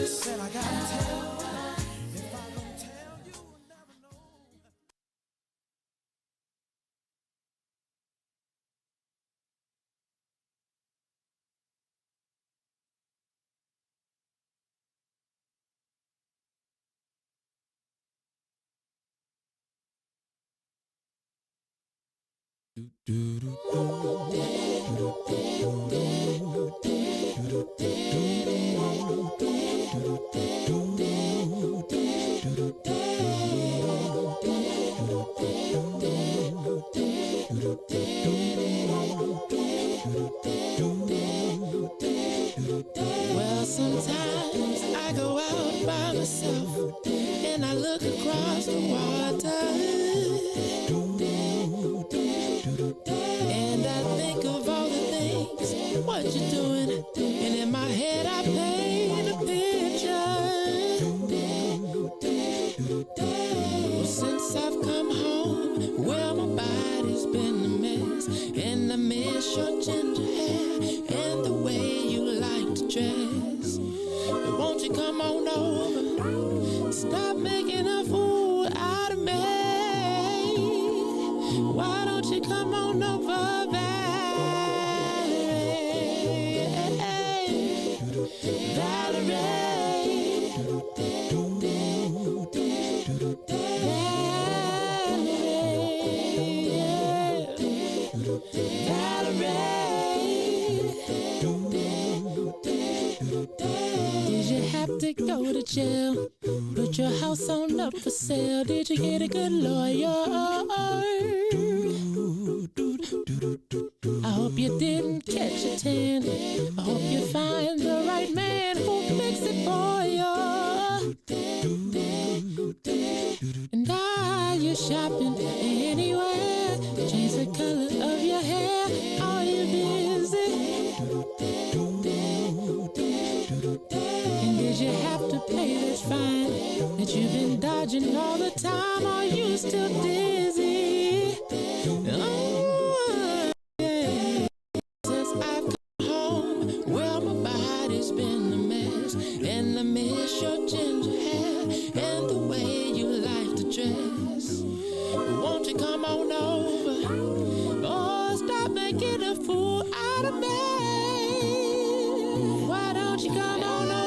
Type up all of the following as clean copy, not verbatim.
Said I gotta tell you, if I don't tell you, you'll never know. Well, sometimes I go out by myself and I look across the water, and I think of all the things what you're doing, and in my head I paint a picture. Well, since I've come home, well, my body's been a mess, and I miss your ginger hair and the way you like to dress. But won't you come on over? Stop making a fool out of me. Why don't you come on over, Valerie? Did you have to go to jail? Put your house on up for sale. Did you get a good lawyer? I hope you didn't catch a tan. I hope you find the right man who'll fix it for you. And are you shopping anywhere? Change the color of your hair. Are you busy? And did you have to pay this fine that you've been dodging all the time? Are you still dizzy? Oh, yeah. Since I've come home, well, my body's been a mess, and I miss your ginger hair and the way you like to dress. Won't you come on over? Oh, stop making a fool out of me. Why don't you come on over,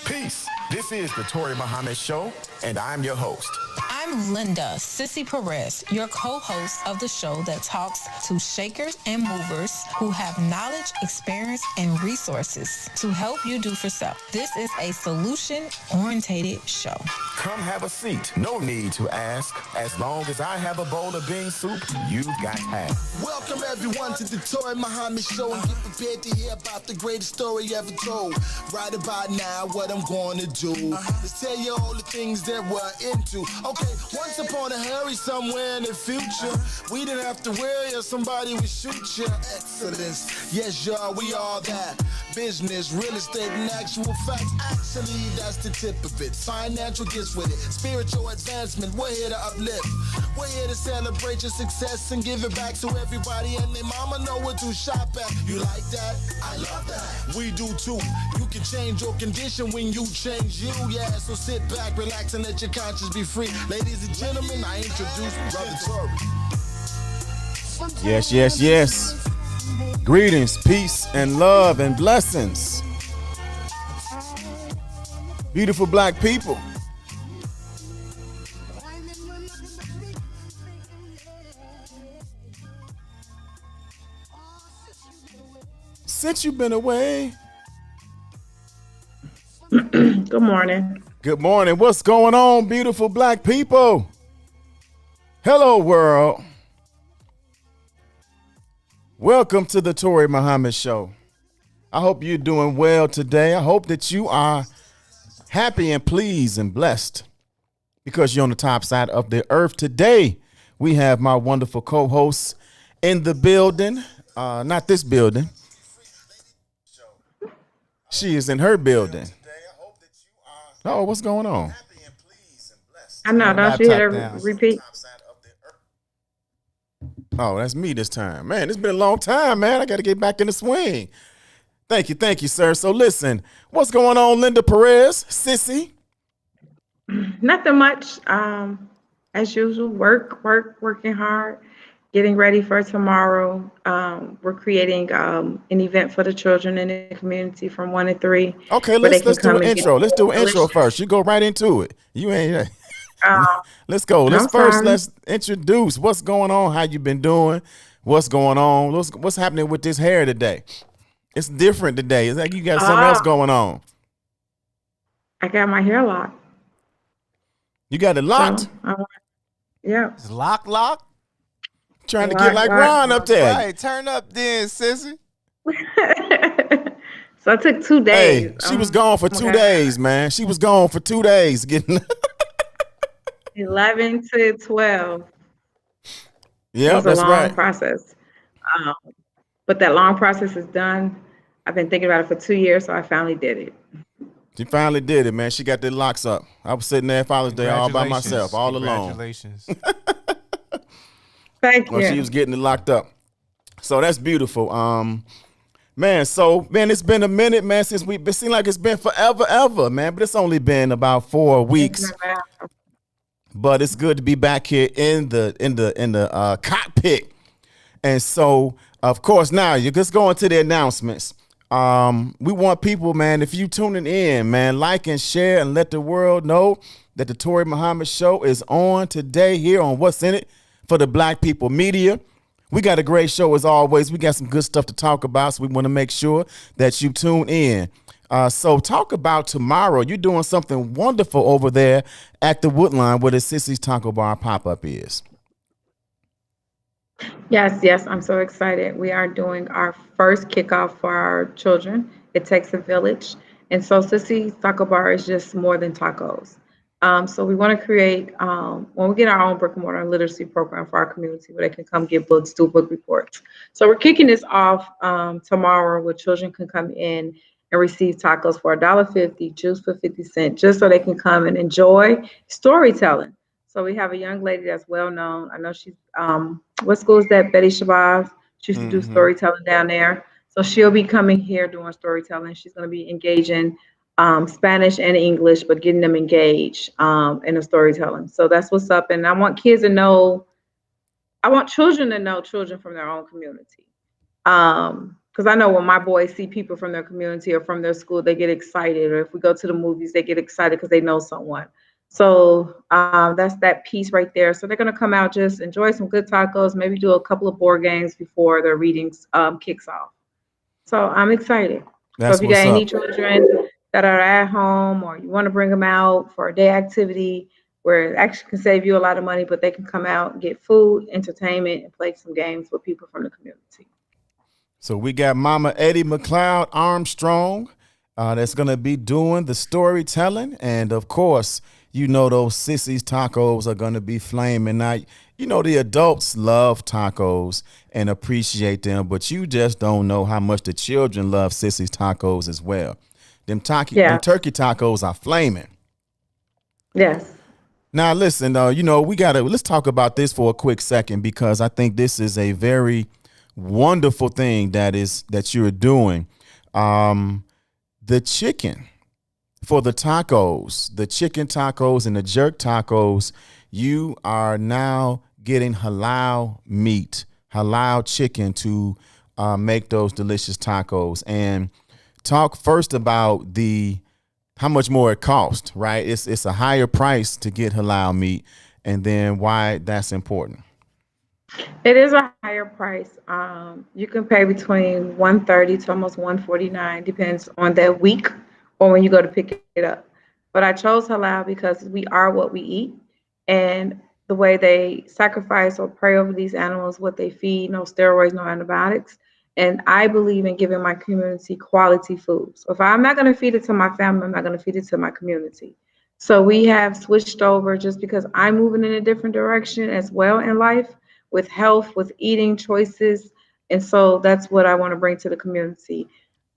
Peace. This is the Touré Muhammad Show, and I'm your host. I'm Linda Sissy Perez, your co-host of the show that talks to shakers and movers who have knowledge, experience, and resources to help you do for self. This is a solution-oriented show. Come have a seat. No need to ask. As long as I have a bowl of bean soup, you've got half. Welcome everyone to the Touré Muhammad Show, and get prepared to hear about the greatest story ever told. Right about now, what I'm going to do is tell you all the things that we're into. Okay, once upon a hurry somewhere in the future, we didn't have to worry if somebody would shoot you. Excellence, yes y'all, we all that. Business, real estate, and actual facts. Actually, that's the tip of it. Financial gifts with it. Spiritual advancement, we're here to uplift. We're here to celebrate your success and give it back so everybody and their mama know what to shop at. You like that? I love that. We do too. You can change your condition when you change you. Yeah, so sit back, relax, and let your conscience be free. Ladies and gentlemen, I introduce Brother Touré. Yes, yes, yes. Greetings, peace, and love, and blessings. Beautiful black people. Since you've been away. Good morning. Good morning. What's going on, beautiful black people? Hello, world. Welcome to the Touré Muhammad Show. I hope you're doing well today. I hope that you are happy and pleased and blessed because you're on the top side of the earth today. We have my wonderful co-hosts in the building. Not this building. She is in her building. Oh, what's going on? I know, Turn the don't you hear laptop the down. repeat? Oh, that's me this time. Man, it's been a long time, man. I got to get back in the swing. Thank you, sir. So listen, what's going on, Linda Perez, Sissy? Nothing much. As usual, working hard, getting ready for tomorrow. We're creating an event for the children in the community from 1 to 3, Okay, where they let's can do come an and get intro. Let's do an intro delicious. first. You go right into it. You ain't. Uh, Let's go. I'm sorry. Let's introduce what's going on. How you been doing? What's going on? What's happening with this hair today? It's different today. It's like you got something else Ah, going on. I got my hair locked. You got it So, locked. yeah, It's lock. Trying to get locked, like Ron up locked. there. Right, turn up then, sissy. So it took 2 days. Hey, she was gone for two Okay. days, man. She was gone for 2 days getting. 11 to 12 Yeah, was a that's long right. process. Um, but that long process is done. I've been thinking about it for 2 years, so I finally did it. She finally did it, man. She got the locks up. I was sitting there Father's Day all by myself, Congratulations. all alone. Congratulations. Thank Well, she you. was getting it locked up. So that's beautiful. Man, so man, it's been a minute, man, since it seemed like it's been forever, ever, man. But it's only been about 4 weeks. But it's good to be back here in the cockpit. And so, of course, now you just go into the announcements. We want people, man, if you tuning in, man, like and share and let the world know that the Touré Muhammad show is on today here on What's in It for the Black People Media. We got a great show as always. We got some good stuff to talk about, so we want to make sure that you tune in. So talk about tomorrow. You're doing something wonderful over there at the Woodline where the Sissy's Taco Bar pop-up is. Yes, I'm so excited. We are doing our first kickoff for our children. It takes a village. And so Sissy Taco Bar is just more than tacos. So we want to create, when we get our own brick and mortar literacy program for our community where they can come get books, do book reports. So we're kicking this off tomorrow where children can come in and receive tacos for $1.50, juice for 50 cents, just so they can come and enjoy storytelling. So we have a young lady that's well known. I know she's, what school is that? Betty Shabazz. She used to do Mm-hmm. storytelling down there. So she'll be coming here doing storytelling. She's going to be engaging Spanish and English, but getting them engaged in the storytelling. So that's what's up. And I want kids to know, I want children to know children from their own community. Because I know when my boys see people from their community or from their school, they get excited. Or if we go to the movies, they get excited because they know someone. So that's that piece right there. So they're going to come out, just enjoy some good tacos, maybe do a couple of board games before their readings kicks off. So I'm excited. So That's if you what's got any up. children that are at home or you want to bring them out for a day activity where it actually can save you a lot of money, but they can come out and get food, entertainment, and play some games with people from the community. So we got Mama Eddie McLeod Armstrong that's going to be doing the storytelling. And, of course, you know those Sissy's tacos are going to be flaming. Now, you know the adults love tacos and appreciate them, but you just don't know how much the children love Sissy's tacos as well. Them turkey tacos are flaming. Yes. Now, listen, let's talk about this for a quick second because I think this is a very wonderful thing that you're doing. The chicken for the tacos, the chicken tacos and the jerk tacos, you are now getting halal meat, halal chicken to make those delicious tacos. And talk first about how much more it costs, right? It's a higher price to get halal meat, and then why that's important. It is a higher price. You can pay between 130 to almost 149, depends on that week or when you go to pick it up. But I chose halal because we are what we eat, and the way they sacrifice or pray over these animals, what they feed, no steroids, no antibiotics. And I believe in giving my community quality food. So if I'm not going to feed it to my family, I'm not going to feed it to my community. So we have switched over just because I'm moving in a different direction as well in life with health, with eating choices. And so that's what I want to bring to the community.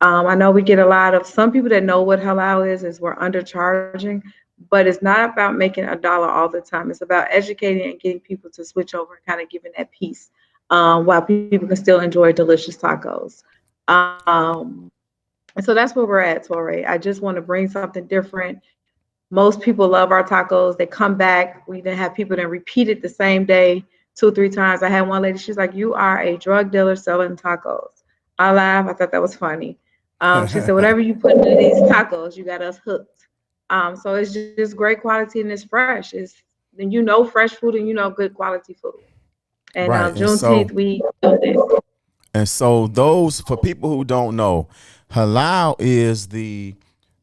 I know we get a lot of some people that know what halal is we're undercharging, but it's not about making a dollar all the time. It's about educating and getting people to switch over and kind of giving that piece while people can still enjoy delicious tacos. Um, and so that's where we're at, Touré. I just want to bring something different. Most people love our tacos. They come back. We then have people that repeat it the same day, 2 or 3 times. I had one lady, she's like, "You are a drug dealer selling tacos." I laughed. I thought that was funny. She said, "Whatever you put into these tacos, you got us hooked." So it's just great quality and it's fresh. It's and fresh food and good quality food. And Right. Juneteenth, we built it. And so those for people who don't know, halal is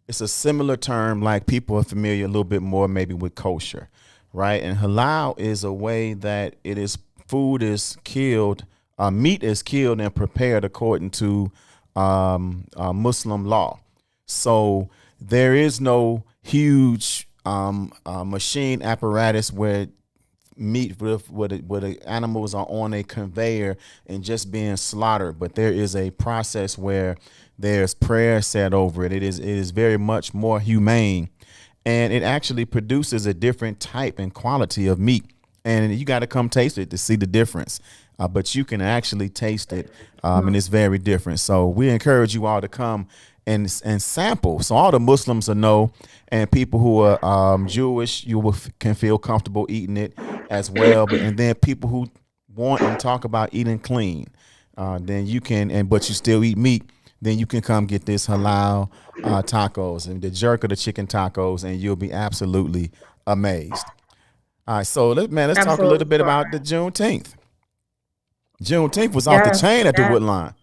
it's a similar term like people are familiar a little bit more maybe with kosher, right? And halal is a way that food is killed, meat is killed and prepared according to Muslim law. So there is no huge machine apparatus where meat where the animals are on a conveyor and just being slaughtered, but there is a process where there's prayer said over it. It is very much more humane, and it actually produces a different type and quality of meat. And you got to come taste it to see the difference. But you can actually taste it, and it's very different. So we encourage you all to come and sample, so all the Muslims will know, and people who are Jewish, can feel comfortable eating it as well. And then people who want and talk about eating clean, then you can, but you still eat meat, then you can come get this halal tacos and the jerk or the chicken tacos, and you'll be absolutely amazed. All right, so let's talk a little Absolutely. bit about the Juneteenth. Juneteenth was off the Yes, chain at the yes. Woodline.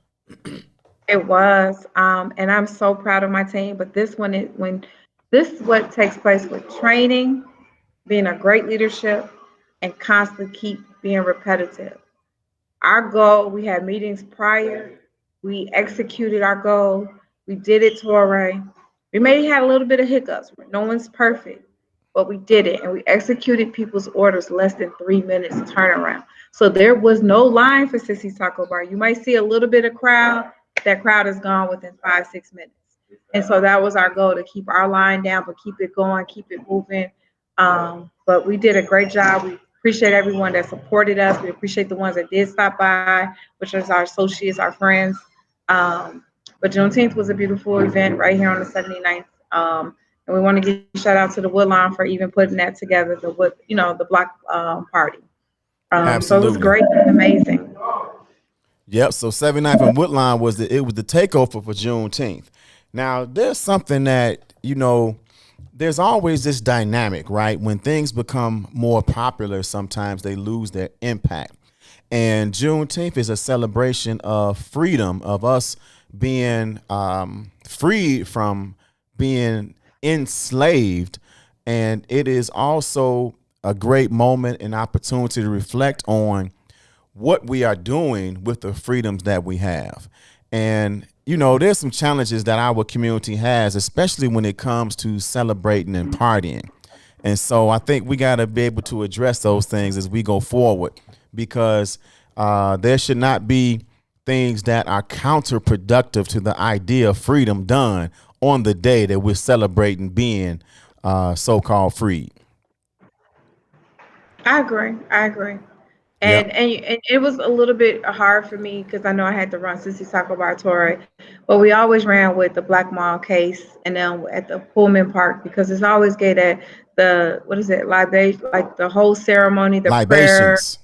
It was, and I'm so proud of my team. But this is what takes place with training, being a great leadership, and constantly keep being repetitive. Our goal, we had meetings prior, we executed our goal, we did it, Torre. We may have had a little bit of hiccups. No one's perfect, but we did it, and we executed people's orders less than 3 minutes turnaround. So there was no line for Sissy's Taco Bar. You might see a little bit of crowd. That crowd is gone within 5, 6 minutes. And so that was our goal, to keep our line down, but keep it going, keep it moving. But we did a great job. We appreciate everyone that supported us. We appreciate the ones that did stop by, which is our associates, our friends. But Juneteenth was a beautiful event right here on the 79th. And we want to give a shout out to the Woodlawn for even putting that together, the block party. So it was Absolutely. great and amazing. Yep. So 79th and Woodline was the takeover for Juneteenth. Now there's something that there's always this dynamic, right? When things become more popular, sometimes they lose their impact. And Juneteenth is a celebration of freedom, of us being freed from being enslaved. And it is also a great moment and opportunity to reflect on what we are doing with the freedoms that we have. And, there's some challenges that our community has, especially when it comes to celebrating and partying. And so I think we got to be able to address those things as we go forward, because there should not be things that are counterproductive to the idea of freedom done on the day that we're celebrating being so-called free. I agree. I agree. Yep. And it was a little bit hard for me because I know I had to run Sissy Taco Bar Torre, but we always ran with the Black Mall case and then at the Pullman Park, because it's always good at the, what is it, libation, like the whole ceremony, the prayer, Libations.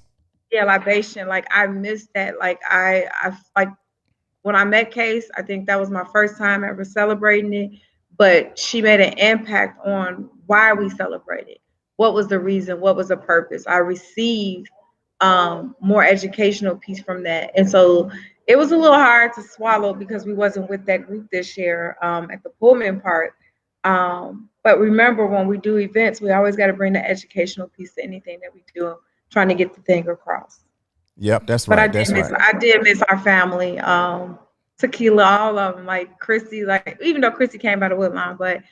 yeah, libation. Like I missed that. Like I like when I met Case, I think that was my first time ever celebrating it. But she made an impact on why we celebrated. What was the reason? What was the purpose? I received more educational piece from that, and so it was a little hard to swallow because we wasn't with that group this year at the Pullman part. But remember, when we do events, we always got to bring the educational piece to anything that we do, trying to get the thing across. Yep. That's But right. That's right. I did miss our family. Tequila, all of them, like Chrissy, like even though Chrissy came by the Woodline, but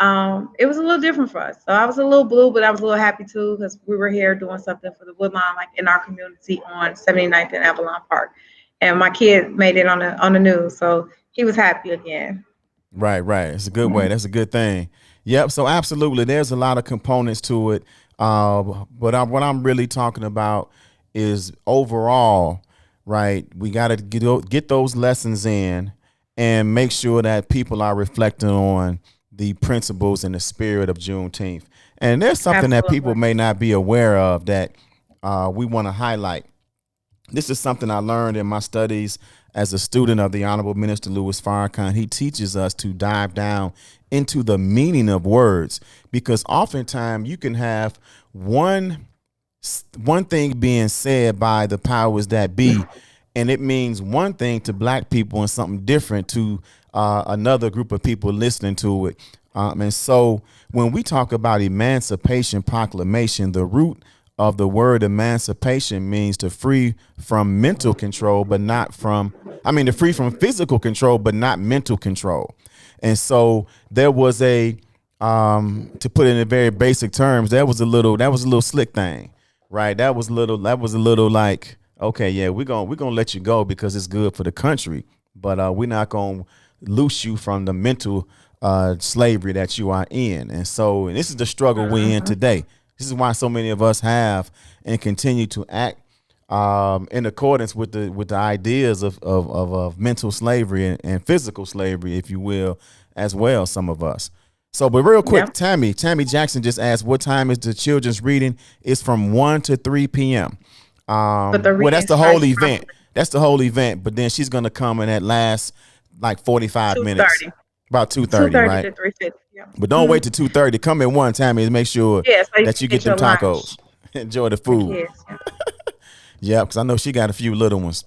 It was a little different for us. So I was a little blue, but I was a little happy too because we were here doing something for the Woodlawn, like in our community on 79th and Avalon Park, and my kid made it on the news, so he was happy again. Right, right. It's a good way. That's a good thing. Yep. So absolutely, there's a lot of components to it. What I'm really talking about is overall, right? We got to get those lessons in and make sure that people are reflecting on the principles and the spirit of Juneteenth. And there's something that people Absolutely. may not be aware of that we want to highlight. This is something I learned in my studies as a student of the Honorable Minister Louis Farrakhan. He teaches us to dive down into the meaning of words, because oftentimes you can have one thing being said by the powers that be, and it means one thing to black people and something different to another group of people listening to it. And so when we talk about Emancipation Proclamation, the root of the word emancipation means to free from mental control, but not from, to free from physical control, but not mental control. And so there was to put it in very basic terms, that was a little slick thing, right? That was a little like, okay, yeah, we're gonna let you go because it's good for the country, but we're not gonna loose you from the mental slavery that you are in. And so, and this is the struggle we're in today. This is why so many of us have and continue to act in accordance with the ideas of mental slavery and physical slavery, if you will, as well, some of us. So, but real quick, Yeah. Tammy Jackson just asked, what time is the children's reading? It's from 1 to 3 p.m. But the Well, that's reading the whole starts from event. That's the whole event. But then she's gonna come in at last like 45 minutes, 2:30. about Two 2:30, thirty right? to 3:50. Yeah. But don't wait to 2:30. Come in one time and make sure Yeah, so you that can you get get them your lunch. tacos. Enjoy the The food. kids. Yeah. Yeah, because I know she got a few little ones.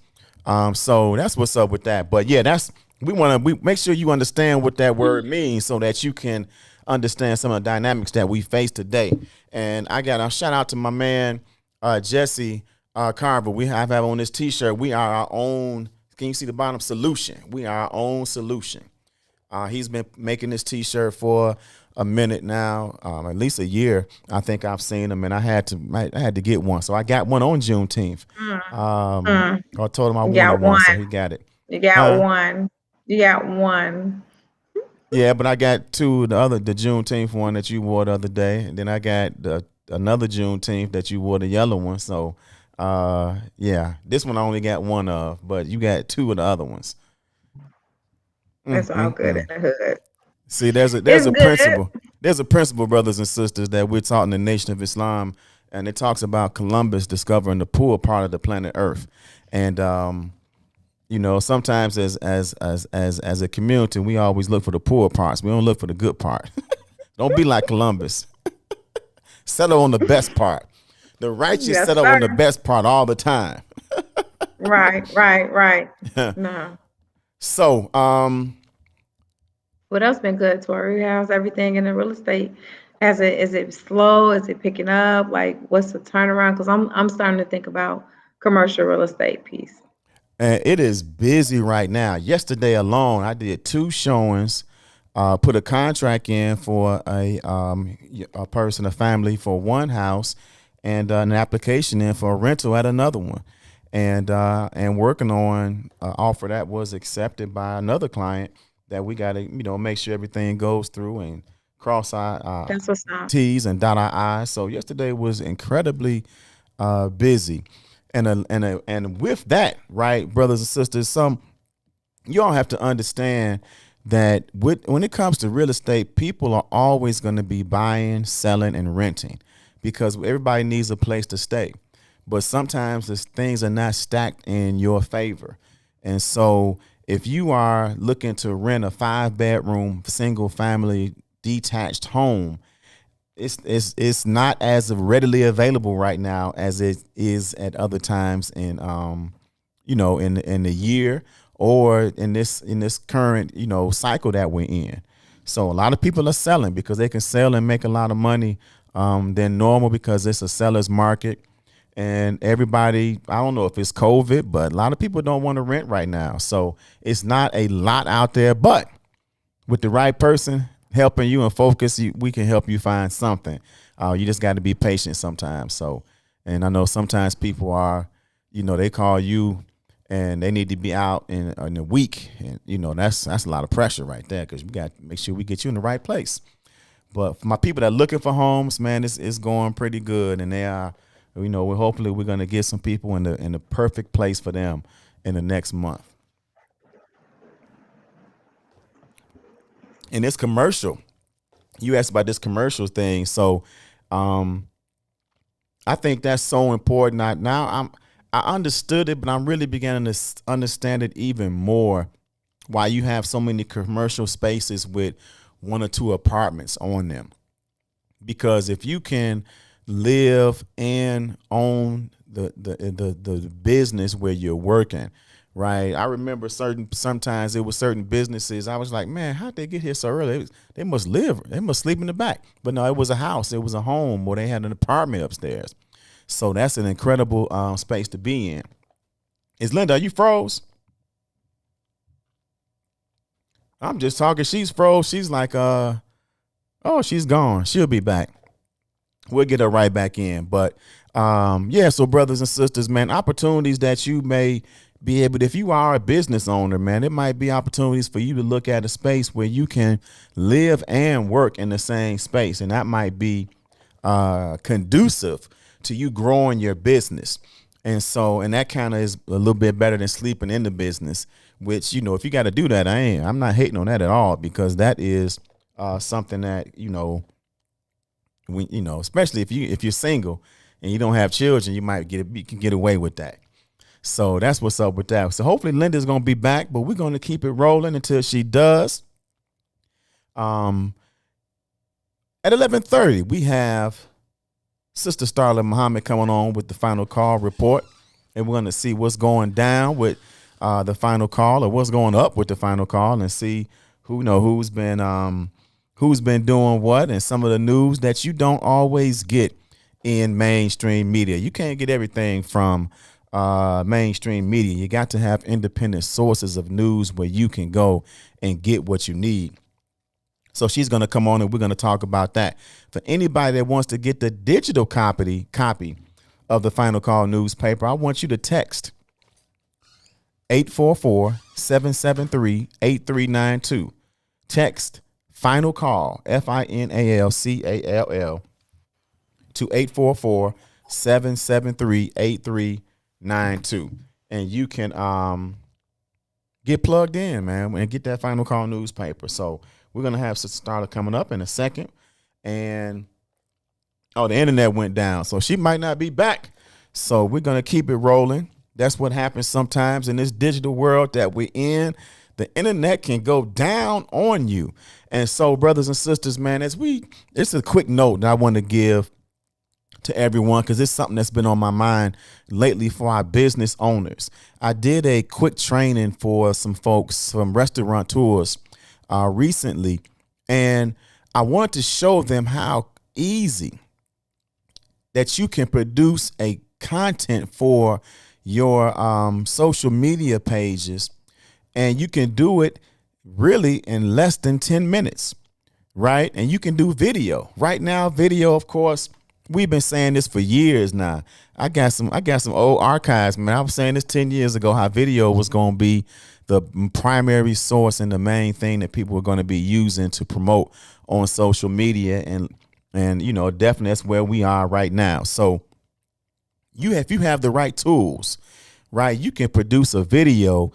So that's what's up with that. But yeah, we make sure you understand what that word means so that you can understand some of the dynamics that we face today. And I got a shout out to my man Jesse Carver. We have on this T-shirt. We are our own. Can you see the bottom? Solution. We are our own solution. He's been making this T-shirt for a minute now, at least a year. I think I've seen him, and I had to get one, so I got one on Juneteenth. Mm. I told him I You wanted got one, one. so he got it. You got Huh? one. You got one. Yeah, but I got two. The Juneteenth one that you wore the other day, and then I got another Juneteenth that you wore, the yellow one. So, yeah, this one I only got one of, but you got two of the other ones. It's all good in the hood. See, there's It's a good. principle. There's a principle, brothers and sisters, that we're taught in the Nation of Islam, and it talks about Columbus discovering the poor part of the planet Earth. And sometimes as a community, we always look for the poor parts. We don't look for the good part. Don't be like Columbus. Settle on the best part. The righteous Yes, settle on the sir. best part all the time. Right. No. So, What else been good, Tori? How's everything in the real estate? Is it slow? Is it picking up? Like, what's the turnaround? Because I'm starting to think about commercial real estate piece. and it is busy right now. Yesterday alone, I did two showings, put a contract in for a person, a family for one house, and an application in for a rental at another one, and working on an offer that was accepted by another client that we got to make sure everything goes through and cross our That's what's up. T's and dot our I's. So yesterday was incredibly busy. And with that, right, brothers and sisters, you all have to understand that when it comes to real estate, people are always going to be buying, selling, and renting because everybody needs a place to stay. But sometimes things are not stacked in your favor. And so if you are looking to rent a 5-bedroom, single family, detached home, it's not as readily available right now as it is at other times in in the year or in this current cycle that we're in. So a lot of people are selling because they can sell and make a lot of money than normal because it's a seller's market. And everybody, I don't know if it's COVID, but a lot of people don't want to rent right now. So it's not a lot out there, but with the right person, helping you and focus, we can help you find something. You just got to be patient sometimes. So, and I know sometimes people are, they call you and they need to be out in a week, and that's a lot of pressure right there, because we got to make sure we get you in the right place. But for my people that are looking for homes, man, it's going pretty good, and they are, hopefully we're gonna get some people in the perfect place for them in the next month. And this commercial, you asked about this commercial thing, so I think that's so important. I understood it, but I'm really beginning to understand it even more. Why you have so many commercial spaces with 1 or 2 apartments on them, because if you can live and own the business where you're working, right? I remember sometimes it was certain businesses. I was like, man, how'd they get here so early? They must sleep in the back. But no, it was a house. It was a home where they had an apartment upstairs. So that's an incredible space to be in. Is Linda, are you froze? I'm just talking. She's froze. She's like, oh, she's gone. She'll be back. We'll get her right back in. But so brothers and sisters, man, opportunities that you may be able to, if you are a business owner, man, it might be opportunities for you to look at a space where you can live and work in the same space. And that might be conducive to you growing your business. And that kind of is a little bit better than sleeping in the business, which, if you got to do that, I'm not hating on that at all, because that is something that, especially if you're single and you don't have children, you can get away with that. So that's what's up with that. So hopefully Linda's going to be back, but we're going to keep it rolling until she does. At 11:30, we have Sister Touré Muhammad coming on with the final call report, and we're going to see what's going down with the final call, or what's going up with the final call, and see who's been doing what, and some of the news that you don't always get in mainstream media. You can't get everything from mainstream media. You got to have independent sources of news where you can go and get what you need. So she's going to come on and we're going to talk about that. For anybody that wants to get the digital copy of the Final Call newspaper, I want you to text 844-773-8392. Text Final Call, FINALCALL, to 844-773-8392. And you can get plugged in, man, and get that Final Call newspaper. So we're going to have Sister Touré coming up in a second. And, the internet went down, so she might not be back. So we're going to keep it rolling. That's what happens sometimes in this digital world that we're in. The internet can go down on you. And so, brothers and sisters, man, it's a quick note that I want to give to everyone, because it's something that's been on my mind lately for our business owners. I did a quick training for some folks, some restaurateurs, recently, and I wanted to show them how easy that you can produce a content for your social media pages, and you can do it really in less than 10 minutes, right? And you can do video. Right now, video, of course, we've been saying this for years now. I got some old archives, man. I was saying this 10 years ago, how video was going to be the primary source and the main thing that people are going to be using to promote on social media. And definitely that's where we are right now. So if you have the right tools, right, you can produce a video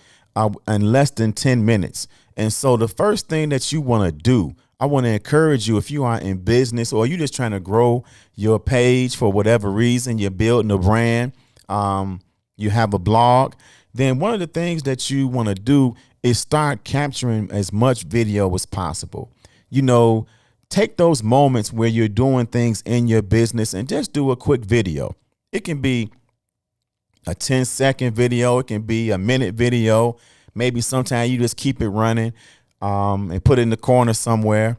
in less than 10 minutes. And so the first thing that you want to do, I want to encourage you, if you are in business or you're just trying to grow your page for whatever reason, you're building a brand, you have a blog, then one of the things that you want to do is start capturing as much video as possible. Take those moments where you're doing things in your business and just do a quick video. It can be a 10-second video. It can be a minute video. Maybe sometimes you just keep it running and put it in the corner somewhere.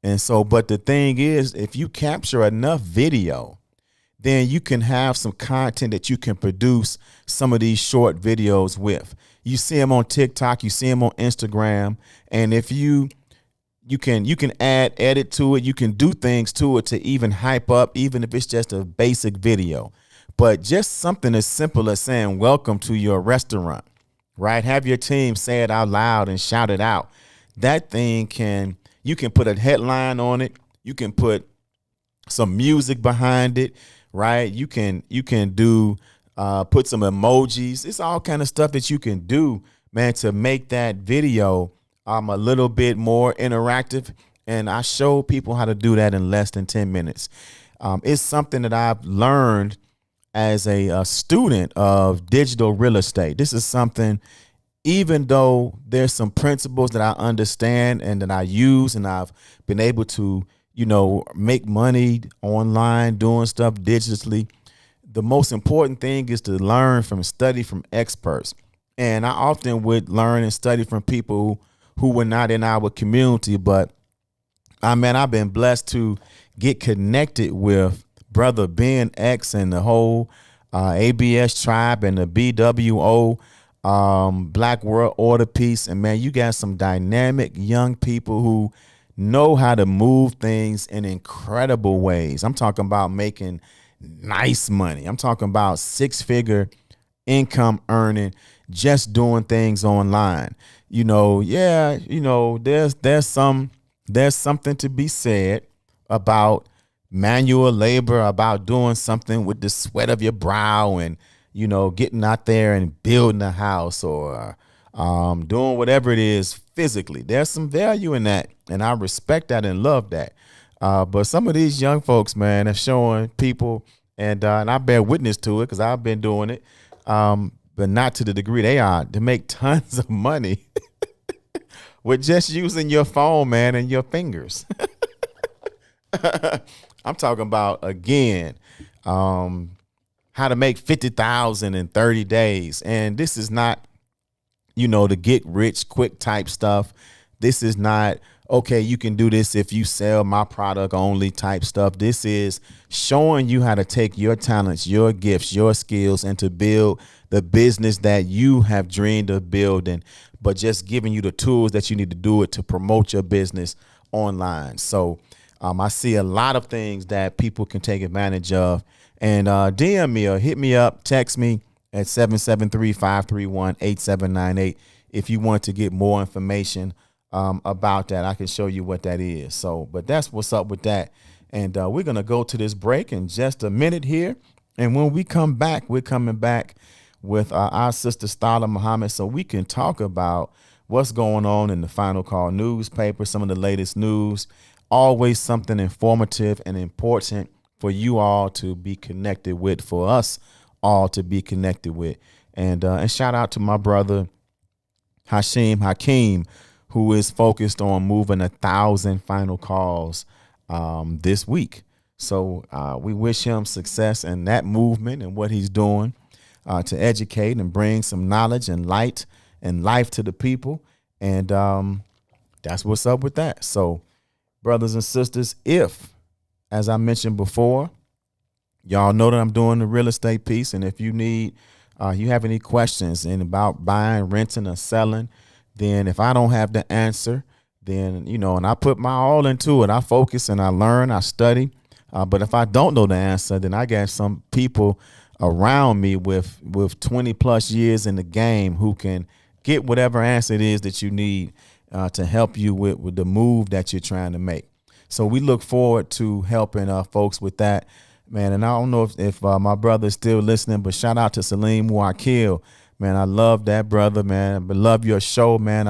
And so, but the thing is, if you capture enough video, then you can have some content that you can produce some of these short videos with. You see them on TikTok, you see them on Instagram. And if you you can add edit to it. You can do things to it to even hype up, even if it's just a basic video. But just something as simple as saying welcome to your restaurant, right? Have your team say it out loud and shout it out. That thing you can put a headline on it. You can put some music behind it, right? You can do put some emojis. It's all kind of stuff that you can do, man, to make that video a little bit more interactive. And I show people how to do that in less than 10 minutes. It's something that I've learned as a student of digital real estate. This is something, even though there's some principles that I understand and that I use, and I've been able to, make money online doing stuff digitally. The most important thing is to learn from study from experts. And I often would learn and study from people who were not in our community. But I've been blessed to get connected with Brother Ben X and the whole ABS tribe and the BWO Black World Order piece. And man, you got some dynamic young people who know how to move things in incredible ways. I'm talking about making nice money. I'm talking about 6-figure income earning just doing things online. There's something to be said about manual labor, about doing something with the sweat of your brow and, getting out there and building a house or doing whatever it is physically. There's some value in that, and I respect that and love that. But some of these young folks, man, are showing people, and I bear witness to it because I've been doing it, but not to the degree they are, to make tons of money with just using your phone, man, and your fingers. I'm talking about, again, how to make 50,000 in 30 days. And this is not, the get rich quick type stuff. This is not, okay, you can do this if you sell my product only type stuff. This is showing you how to take your talents, your gifts, your skills, and to build the business that you have dreamed of building, but just giving you the tools that you need to do it to promote your business online. So I see a lot of things that people can take advantage of. And DM me or hit me up, text me at 773-531-8798 if you want to get more information about that. I can show you what that is. So, but that's what's up with that. And we're going to go to this break in just a minute here. And when we come back, we're coming back with our sister Touré Muhammad, so we can talk about what's going on in the Final Call newspaper, some of the latest news. Always something informative and important for you all to be connected with, for us all to be connected with. And shout out to my brother Hakeem, who is focused on moving 1,000 final calls this week. So we wish him success in that movement and what he's doing to educate and bring some knowledge and light and life to the people. And that's what's up with that. So, brothers and sisters, if, as I mentioned before, y'all know that I'm doing the real estate piece, and if you need, you have any questions about buying, renting, or selling, then if I don't have the answer, then, and I put my all into it. I focus and I learn, I study. But if I don't know the answer, then I got some people around me with 20 plus years in the game who can get whatever answer it is that you need to help you with the move that you're trying to make. So we look forward to helping folks with that, man. And I don't know if my brother is still listening, but shout out to Salim Wakil. Man, I love that brother, man. I love your show, man.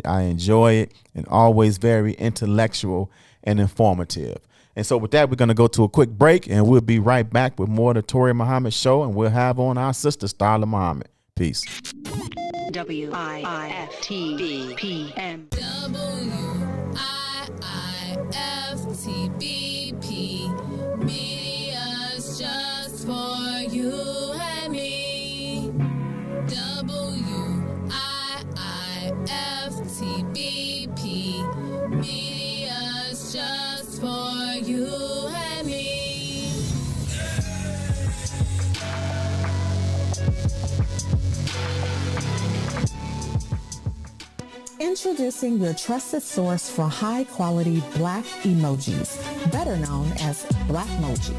I enjoy it, and always very intellectual and informative. And so with that, we're going to go to a quick break, and we'll be right back with more of the Touré Muhammad show, and we'll have on our sister Touré Muhammad. Peace. WIIFTBP. WIIFTBP. Media's just for you and me. WIIFTBP. Media's just for you and me. In Introducing your trusted source for high-quality Black emojis, better known as Blackmoji.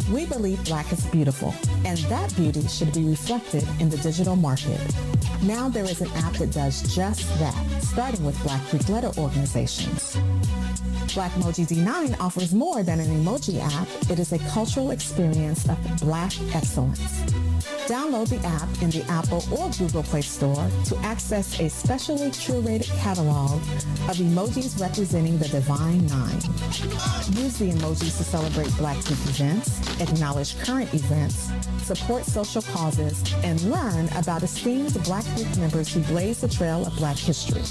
We believe Black is beautiful, and that beauty should be reflected in the digital market. Now there is an app that does just that, starting with Black Greek letter organizations. Blackmoji D9 offers more than an emoji app. It is a cultural experience of Black excellence. Download the app in the Apple or Google Play Store to access a specially curated catalog of emojis representing the Divine Nine. Use the emojis to celebrate Black Greek events, acknowledge current events, support social causes, and learn about esteemed Black Greek members who blaze the trail of Black history.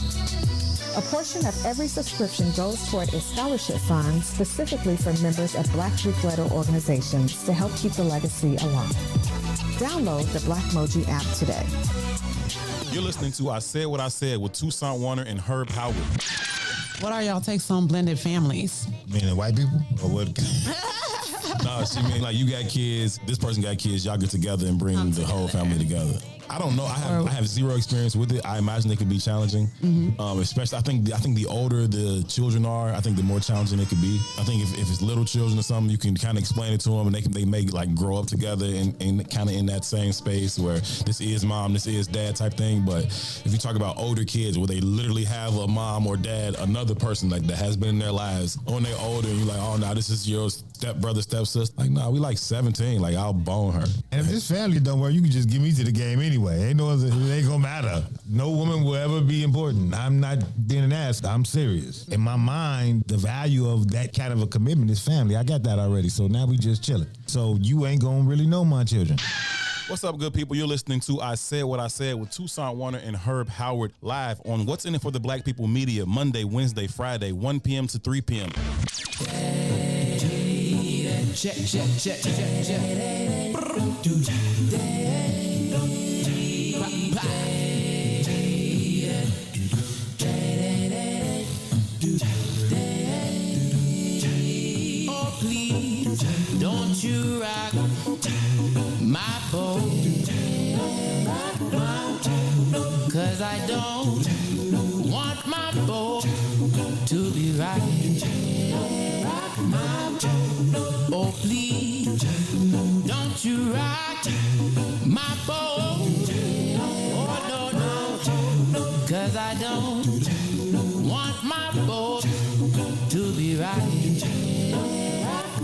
A portion of every subscription goes toward a scholarship fund specifically for members of Black Greek letter organizations to help keep the legacy alive. Download the Blackmoji app today. You're listening to I Said What I Said with Toussaint Warner and Herb Howard. What are y'all takes on blended families? Meaning white people? Or what? No, she mean like you got kids, this person got kids, y'all get together and bring the whole family together. I don't know. I have zero experience with it. I imagine it could be challenging. Especially, I think the older the children are, I think the more challenging it could be. I think if it's little children or something, you can kind of explain it to them, and they may like grow up together and kind of in that same space where this is mom, this is dad type thing. But if you talk about older kids where they literally have a mom or dad, another person like that has been in their lives, when they're older, and you're like, oh, no, this is your stepbrother, stepsister. Like, no, we like 17. Like, I'll bone her. And if this family don't work, you can just give me to the game anyway. Ain't no other, it ain't gonna matter. No woman will ever be important. I'm not being an ass. I'm serious. In my mind, the value of that kind of a commitment is family. I got that already. So now we just chilling. So you ain't gonna really know my children. What's up, good people? You're listening to I Said What I Said with Toussaint Warner and Herb Howard live on What's in It for the Black People Media, Monday, Wednesday, Friday, 1 p.m. to 3 p.m. Check, check, check, check, check. Oh, please, don't you rock my boat, 'cause I don't want my boat to be right. Oh, please, don't you rock my boat. Oh, no, 'cause I don't want my boat to be right.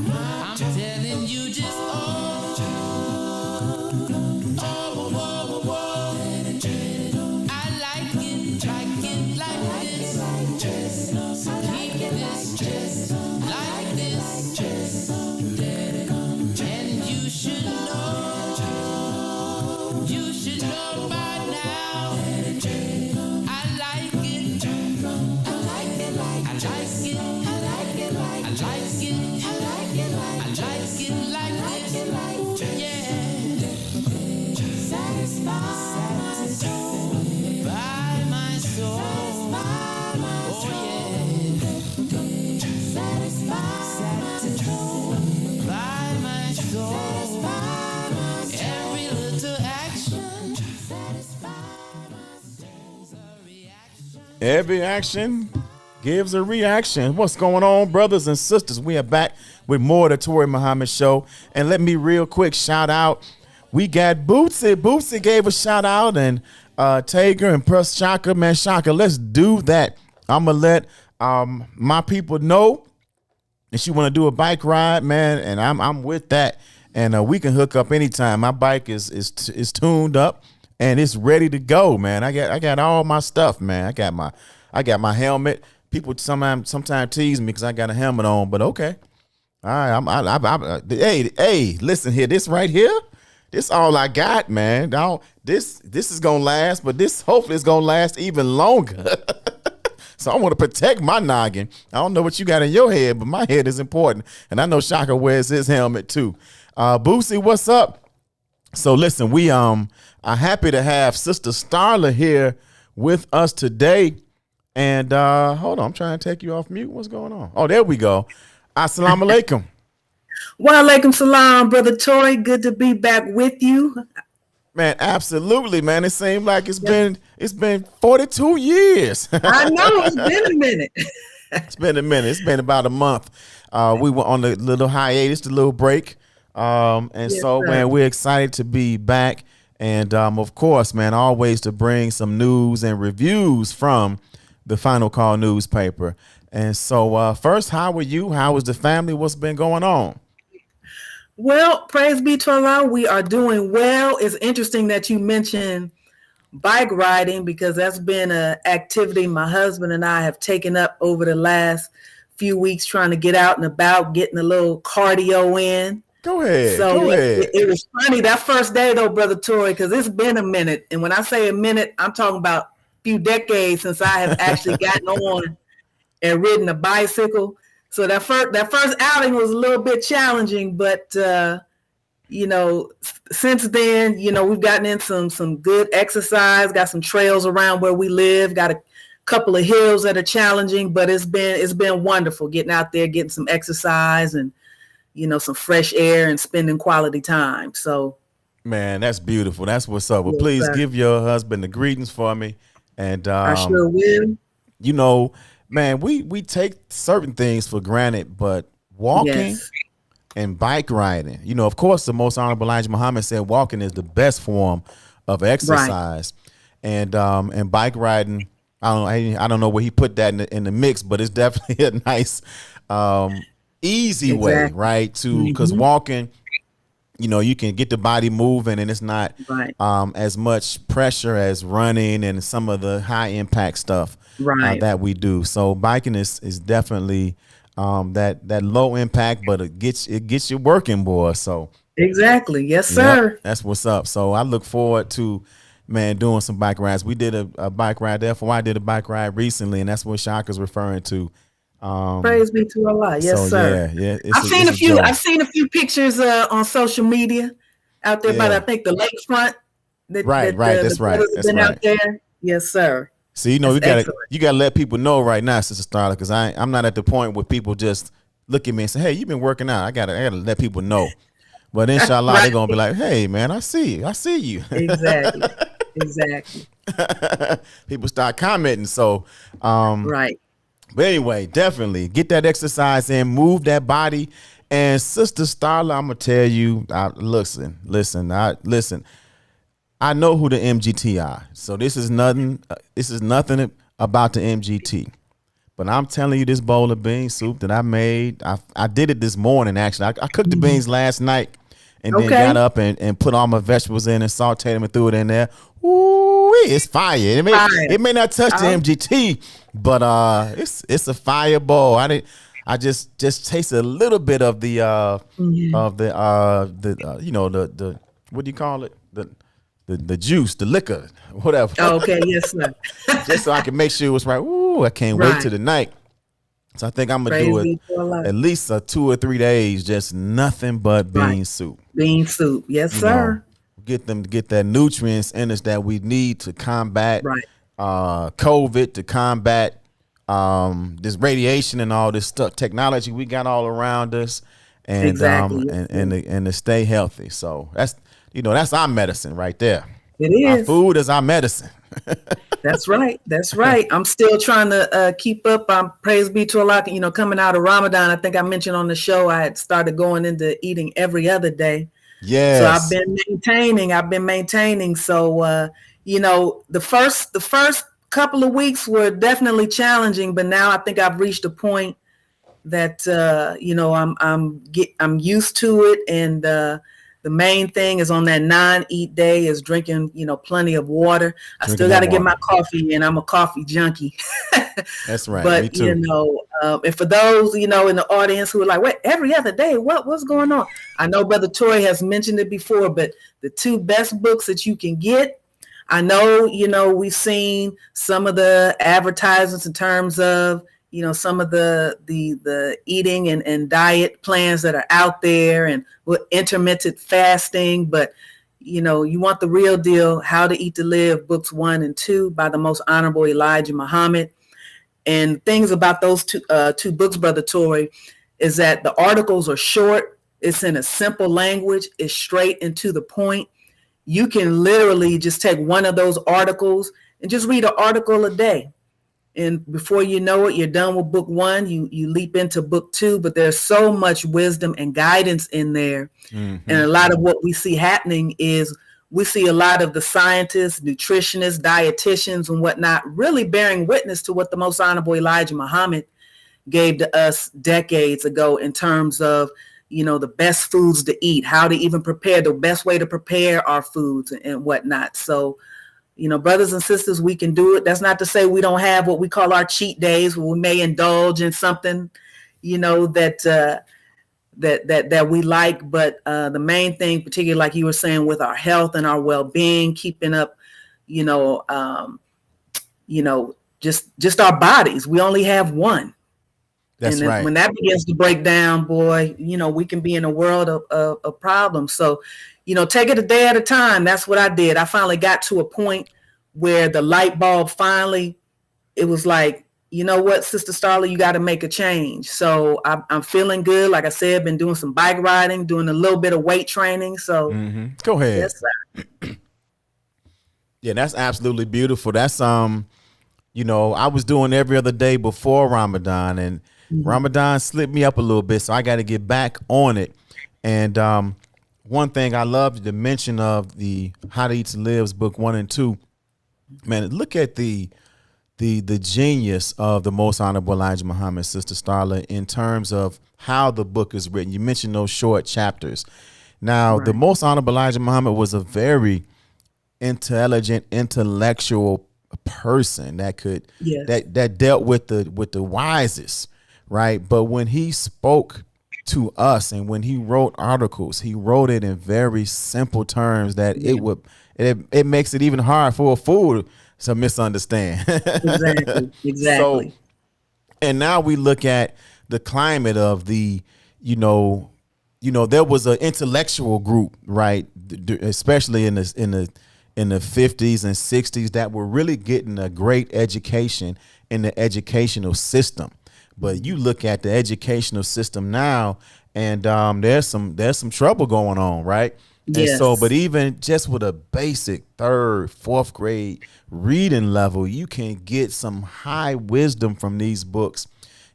I'm telling you just I like it like this. Keep this just like this. And you should know by now. I like it. I like it like I like it. I like it like I like it. I like it like I like it like this. Yeah. Satisfied by my soul. Oh yeah. Satisfied by my soul. Every little action. Every action gives a reaction. What's going on, brothers and sisters? We are back with more of the Touré Muhammad Show. And let me real quick shout out. We got Bootsy. Bootsy gave a shout out, and Tager and Press Shaka. Man, Shaka, let's do that. I'm going to let my people know if she want to do a bike ride, man, and I'm with that. And we can hook up anytime. My bike is tuned up and it's ready to go, man. I got all my stuff, man. I got my helmet. People sometimes tease me because I got a helmet on, but okay. All right, hey, listen here. This right here, this all I got, man. This is gonna last, but this hopefully is gonna last even longer. So I want to protect my noggin. I don't know what you got in your head, but my head is important, and I know Shaka wears his helmet too. Boosie, what's up? So listen, we are happy to have Sister Starla here with us today. And hold on, I'm trying to take you off mute. What's going on? Oh, there we go. Assalamu alaikum. Wa alaikum salam, Brother Tory. Good to be back with you. Man, absolutely, man. It seems like it's been 42 years. I know it's been a minute. It's been a minute. It's been about a month. We were on the little hiatus, the little break. Man, we're excited to be back. And of course, man, always to bring some news and reviews from the Final Call newspaper. And so first, how are you? How is the family? What's been going on? Well, praise be to Allah, we are doing well. It's interesting that you mentioned bike riding because that's been an activity my husband and I have taken up over the last few weeks, trying to get out and about, getting a little cardio in. Go ahead. It was funny that first day though, Brother Touré, because it's been a minute. And when I say a minute, I'm talking about a few decades since I have actually gotten on and ridden a bicycle. So that first outing was a little bit challenging, but since then, we've gotten in some good exercise, got some trails around where we live, got a couple of hills that are challenging, but it's been wonderful getting out there, getting some exercise and some fresh air and spending quality time. So, man, that's beautiful. That's what's up. Well, please give your husband the greetings for me, and I sure will. Man, we take certain things for granted, but walking and bike riding, of course, the most honorable Elijah Muhammad said walking is the best form of exercise, and bike riding. I don't know where he put that in the mix, but it's definitely a nice, easy way, right? Because walking, you can get the body moving, and it's not as much pressure as running and some of the high impact stuff that we do. So biking is definitely that low impact, but it gets you working, boy. So exactly, yes, sir. That's what's up. So I look forward to doing some bike rides. We did a bike ride. Therefore, I did a bike ride recently, and that's what Shaka's referring to. Praise be to Allah. Yes, sir. Yeah. I've seen a few pictures on social media out there, but I think the lakefront. That's right. Out there. Yes, sir. So you gotta let people know right now, Sister Starla, because I'm not at the point where people just look at me and say, "Hey, you've been working out." I gotta let people know. But inshallah, they're gonna be like, "Hey, man, I see you." Exactly. People start commenting. So, But anyway, definitely get that exercise in, move that body. And Sister Starla, I'm gonna tell you, listen. I know who the MGT are, so this is nothing about the MGT. But I'm telling you, this bowl of bean soup that I made, I did it this morning. Actually, I cooked the beans last night, and then got up and put all my vegetables in and sauteed them and threw it in there. Ooh, it's fire. It may not touch the MGT, but it's a fire bowl. I just tasted a little bit of the what do you call it, the juice, the liquor, whatever. Oh, okay, yes, sir. Just so I can make sure it was right. Ooh, I can't wait till the night. So I think I'm gonna do it at least 2 or 3 days, just nothing but bean soup. Bean soup, yes, sir. Get that nutrients in us that we need to combat COVID, to combat this radiation and all this stuff, technology we got all around us, and and to stay healthy. So that's our medicine right there. It is. Our food is our medicine. That's right. I'm still trying to keep up. Praise be to Allah. Coming out of Ramadan, I think I mentioned on the show I had started going into eating every other day. Yes. So I've been maintaining. So the first couple of weeks were definitely challenging, but now I think I've reached a point that I'm used to it, and the main thing is on that non-eat day is drinking, plenty of water. I still got to get my coffee in. I'm a coffee junkie. That's right. But, me too. And for those, in the audience who are like, wait, every other day, what's going on? I know Brother Touré has mentioned it before, but the 2 best books that you can get, I know, we've seen some of the advertisements in terms of, some of the eating and diet plans that are out there, and with intermittent fasting, but you want the real deal, How to Eat to Live, books 1 and 2 by the most honorable Elijah Muhammad. And things about those two books, Brother Touré, is that the articles are short. It's in a simple language. It's straight and to the point. you can literally just take one of those articles and just read an article a day. And before you know it, you're done with book one, you leap into book two, but there's so much wisdom and guidance in there. And a lot of what we see happening is we see a lot of the scientists, nutritionists, dietitians, and whatnot really bearing witness to what the Most Honorable Elijah Muhammad gave to us decades ago in terms of, the best foods to eat, how to even prepare, the best way to prepare our foods and whatnot. So, brothers and sisters, we can do it. That's not to say we don't have what we call our cheat days where we may indulge in something, that we like. But the main thing, particularly like you were saying, with our health and our well-being, keeping up, just our bodies. We only have one. That's and right. When that begins to break down, boy, we can be in a world of problems. So, take it a day at a time. That's what I did. I finally got to a point where the light bulb it was like, you know what, Sister Starla, you got to make a change. So I'm feeling good. Like I said, been doing some bike riding, doing a little bit of weight training. So Go ahead. Yes, Yeah, that's absolutely beautiful. That's I was doing every other day before Ramadan, and Ramadan slipped me up a little bit, so I got to get back on it. And one thing I love the mention of the How to Eat to Live's book 1 and 2. Man, look at the genius of the Most Honorable Elijah Muhammad, Sister Starla, in terms of how the book is written. You mentioned those short chapters. Now, the Most Honorable Elijah Muhammad was a very intelligent, intellectual person that could that dealt with the wisest, right? But when he spoke to us and when he wrote articles, he wrote it in very simple terms that it makes it even hard for a fool to misunderstand. Exactly. So, and now we look at the climate of there was an intellectual group, right? Especially in the 50s and 60s that were really getting a great education in the educational system. But you look at the educational system now, and there's some trouble going on, right? Yes. And so, but even just with a basic 3rd, 4th grade reading level, you can get some high wisdom from these books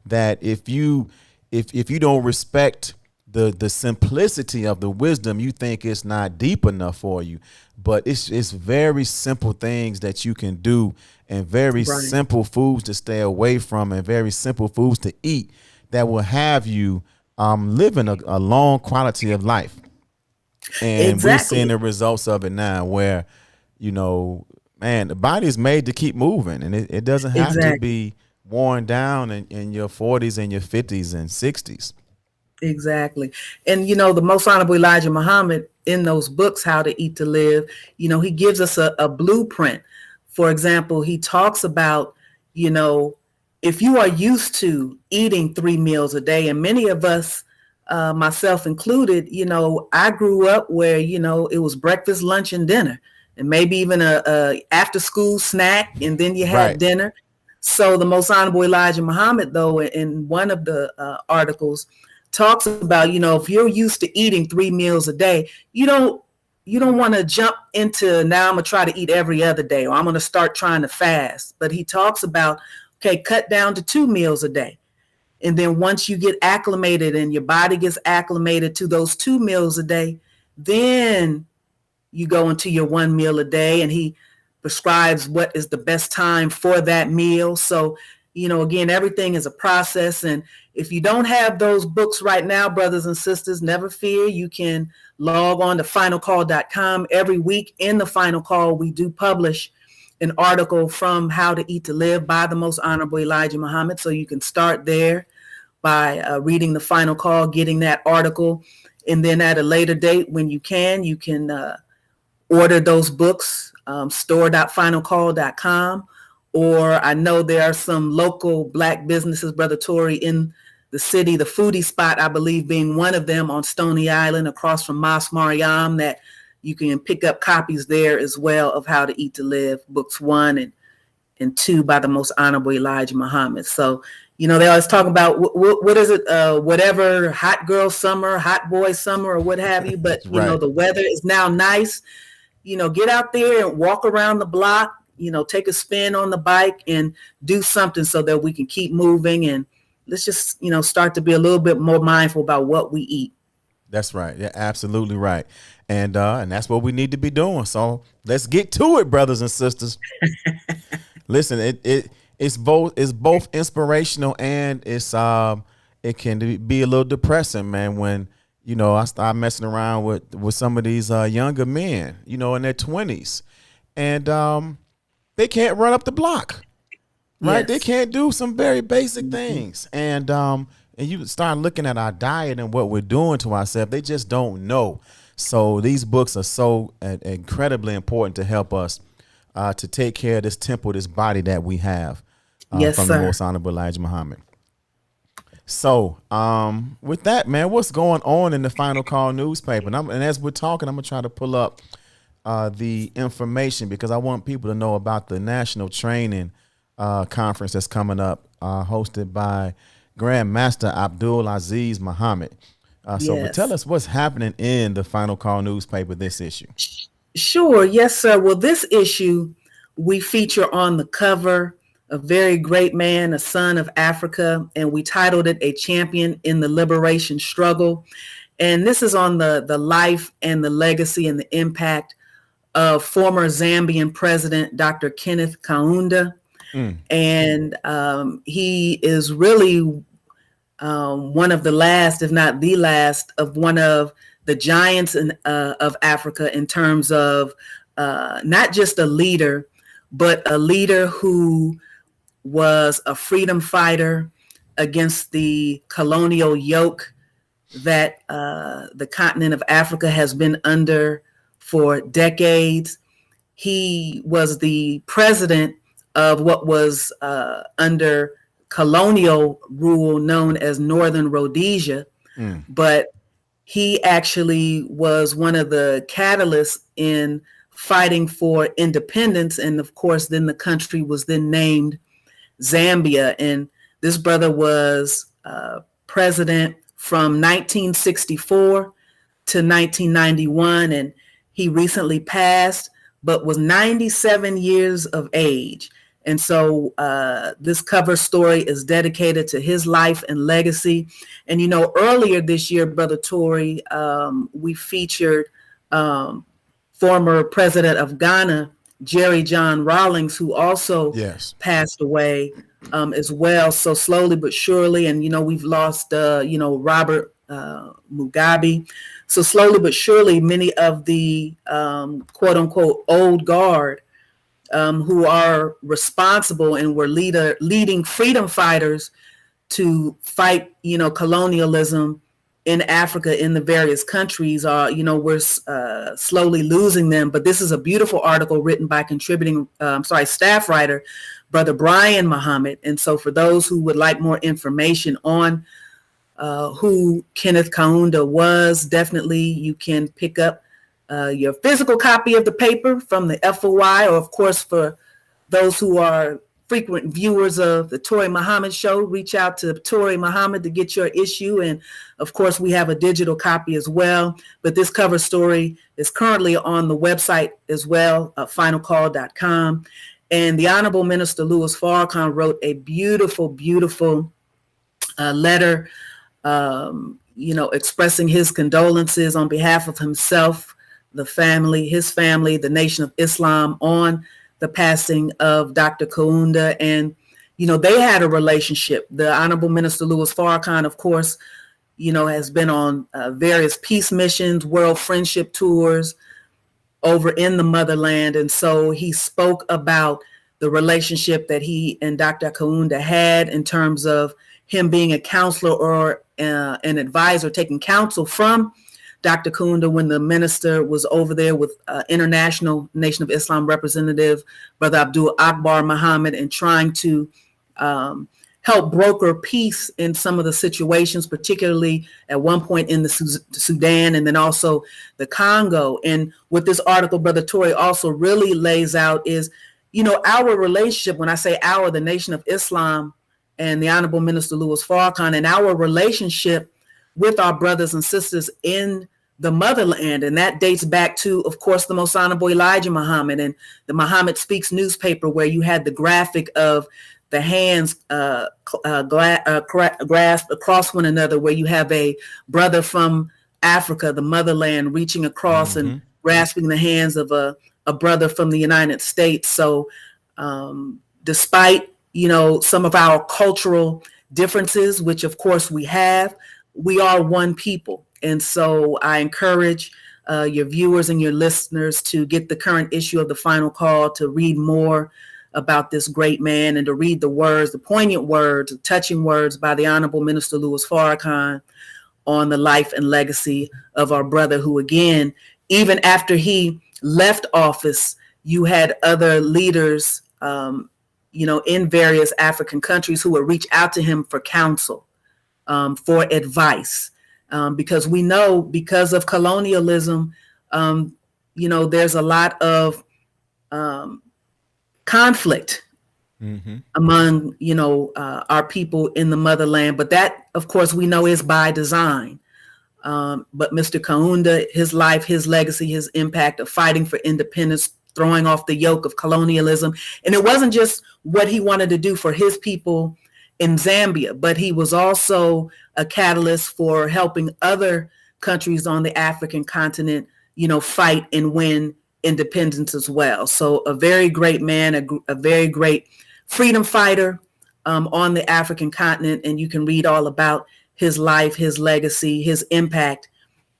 that if you don't respect the simplicity of the wisdom, you think it's not deep enough for you. But it's very simple things that you can do, and very simple foods to stay away from, and very simple foods to eat that will have you living a long quality of life. And we're seeing the results of it now where, man, the body is made to keep moving, and it doesn't have to be worn down in your 40s and your 50s and 60s. Exactly. And, the Most Honorable Elijah Muhammad in those books, How to Eat to Live, he gives us a blueprint. For example, he talks about, if you are used to eating 3 meals a day, and many of us, myself included, I grew up where, it was breakfast, lunch, and dinner, and maybe even a after school snack, and then you had dinner. So the Most Honorable Elijah Muhammad, though, in one of the articles, talks about, if you're used to eating 3 meals a day, you don't want to jump into, now I'm going to try to eat every other day, or I'm going to start trying to fast. But he talks about, okay, cut down to 2 meals a day. And then once you get acclimated and your body gets acclimated to those 2 meals a day, then you go into your 1 meal a day, and he prescribes what is the best time for that meal. So, again, everything is a process. And if you don't have those books right now, brothers and sisters, never fear. You can log on to finalcall.com. Every week in the Final Call, we do publish an article from How to Eat to Live by the Most Honorable Elijah Muhammad. So you can start there by reading the Final Call, getting that article. And then at a later date, when you can order those books, store.finalcall.com. Or I know there are some local Black businesses, Brother Touré, in the city, the Foodie Spot, I believe, being one of them on Stony Island across from Mas Mariam, that you can pick up copies there as well of How to Eat to Live, books 1 and 2 by the Most Honorable Elijah Muhammad. So, they always talk about what is it, whatever, hot girl summer, hot boy summer, or what have you. But, the weather is now nice. get out there and walk around the block, take a spin on the bike and do something so that we can keep moving. And let's just, start to be a little bit more mindful about what we eat. That's right. Yeah, absolutely right. And that's what we need to be doing. So let's get to it, brothers and sisters. Listen, it's both inspirational and it can be a little depressing, man, when I start messing around with some of these younger men, in their 20s, and they can't run up the block, right? Yes. They can't do some very basic things, and you start looking at our diet and what we're doing to ourselves. They just don't know. So these books are so incredibly important to help us to take care of this temple, this body that we have Yes, from sir. the Most Honorable Elijah Muhammad. So with that, man, what's going on in the Final Call newspaper? And as we're talking, I'm going to try to pull up the information because I want people to know about the National Training Conference that's coming up, hosted by Grand Master Abdul Aziz Muhammad. So Yes. tell us what's happening in the Final Call newspaper this issue. Sure. Yes, sir. Well, this issue, we feature on the cover a very great man, a son of Africa, and we titled it A Champion in the Liberation Struggle. And this is on the life and the legacy and the impact of former Zambian President Dr. Kenneth Kaunda. And he is really one of the last, if not the last, of one of the giants of Africa in terms of not just a leader, but a leader who was a freedom fighter against the colonial yoke that the continent of Africa has been under for decades. He was the president of what was under colonial rule known as Northern Rhodesia, but he actually was one of the catalysts in fighting for independence. And of course, then the country was then named Zambia. And this brother was president from 1964 to 1991. And he recently passed, but was 97 years of age. And so this cover story is dedicated to his life and legacy. And, earlier this year, Brother Touré, we featured former president of Ghana, Jerry John Rawlings, who also passed away as well. So slowly but surely, and, we've lost, Robert Mugabe. So slowly but surely, many of the quote unquote old guard who are responsible and were leading freedom fighters to fight, colonialism in Africa in the various countries are, we're slowly losing them. But this is a beautiful article written by staff writer, Brother Brian Muhammad. And so for those who would like more information on who Kenneth Kaunda was, definitely you can pick up your physical copy of the paper from the FOI, or of course, for those who are frequent viewers of the Touré Muhammad show, reach out to Touré Muhammad to get your issue. And of course, we have a digital copy as well. But this cover story is currently on the website as well, finalcall.com. And the Honorable Minister Louis Farrakhan wrote a beautiful, beautiful letter, expressing his condolences on behalf of himself, his family, the Nation of Islam, on the passing of Dr. Kaunda. And, they had a relationship. The Honorable Minister Louis Farrakhan, of course, has been on various peace missions, world friendship tours over in the motherland. And so he spoke about the relationship that he and Dr. Kaunda had in terms of him being a counselor or an advisor, taking counsel from Dr. Kaunda when the minister was over there with international Nation of Islam representative, Brother Abdul Akbar Muhammad, and trying to help broker peace in some of the situations, particularly at one point in the Sudan and then also the Congo. And what this article, Brother Touré, also really lays out is, our relationship, when I say our, the Nation of Islam and the Honorable Minister Louis Farrakhan, and our relationship with our brothers and sisters in the motherland. And that dates back to, of course, the Most Honorable Elijah Muhammad and the Muhammad Speaks newspaper, where you had the graphic of the hands grasped across one another, where you have a brother from Africa, the motherland, reaching across and grasping the hands of a brother from the United States. So despite, some of our cultural differences, which of course we have, we are one people. And so I encourage your viewers and your listeners to get the current issue of the Final Call, to read more about this great man, and to read the words, the poignant words, the touching words by the Honorable Minister Louis Farrakhan on the life and legacy of our brother, who, again, even after he left office, you had other leaders, in various African countries who would reach out to him for counsel, for advice. Because we know, because of colonialism, there's a lot of conflict among, our people in the motherland. But that, of course, we know is by design. But Mr. Kaunda, his life, his legacy, his impact of fighting for independence, throwing off the yoke of colonialism. And it wasn't just what he wanted to do for his people in Zambia, but he was also a catalyst for helping other countries on the African continent, fight and win independence as well. So a very great man, a very great freedom fighter on the African continent. And you can read all about his life, his legacy, his impact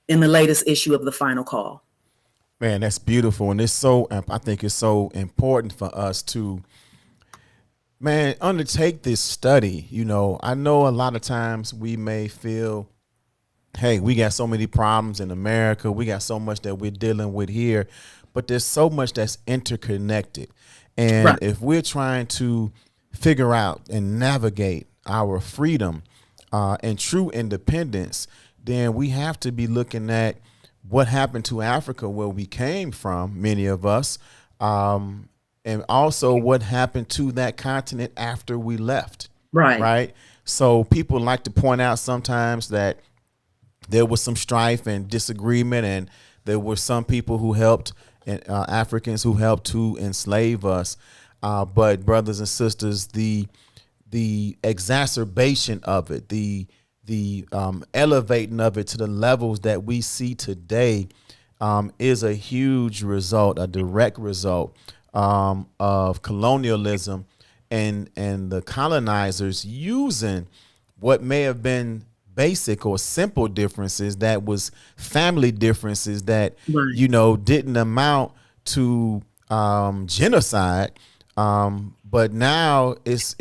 in the latest issue of the Final Call. Man, that's beautiful. And I think it's so important for us to, undertake this study. I know a lot of times we may feel, hey, we got so many problems in America. We got so much that we're dealing with here, but there's so much that's interconnected. And if we're trying to figure out and navigate our freedom and true independence, then we have to be looking at what happened to Africa, where we came from, many of us, and also what happened to that continent after we left. Right. So people like to point out sometimes that there was some strife and disagreement, and there were some people who helped, Africans who helped to enslave us. But brothers and sisters, the exacerbation of it, the elevating of it to the levels that we see today is a huge result, a direct result of colonialism and the colonizers using what may have been basic or simple differences, that was family differences that, didn't amount to genocide. But now it's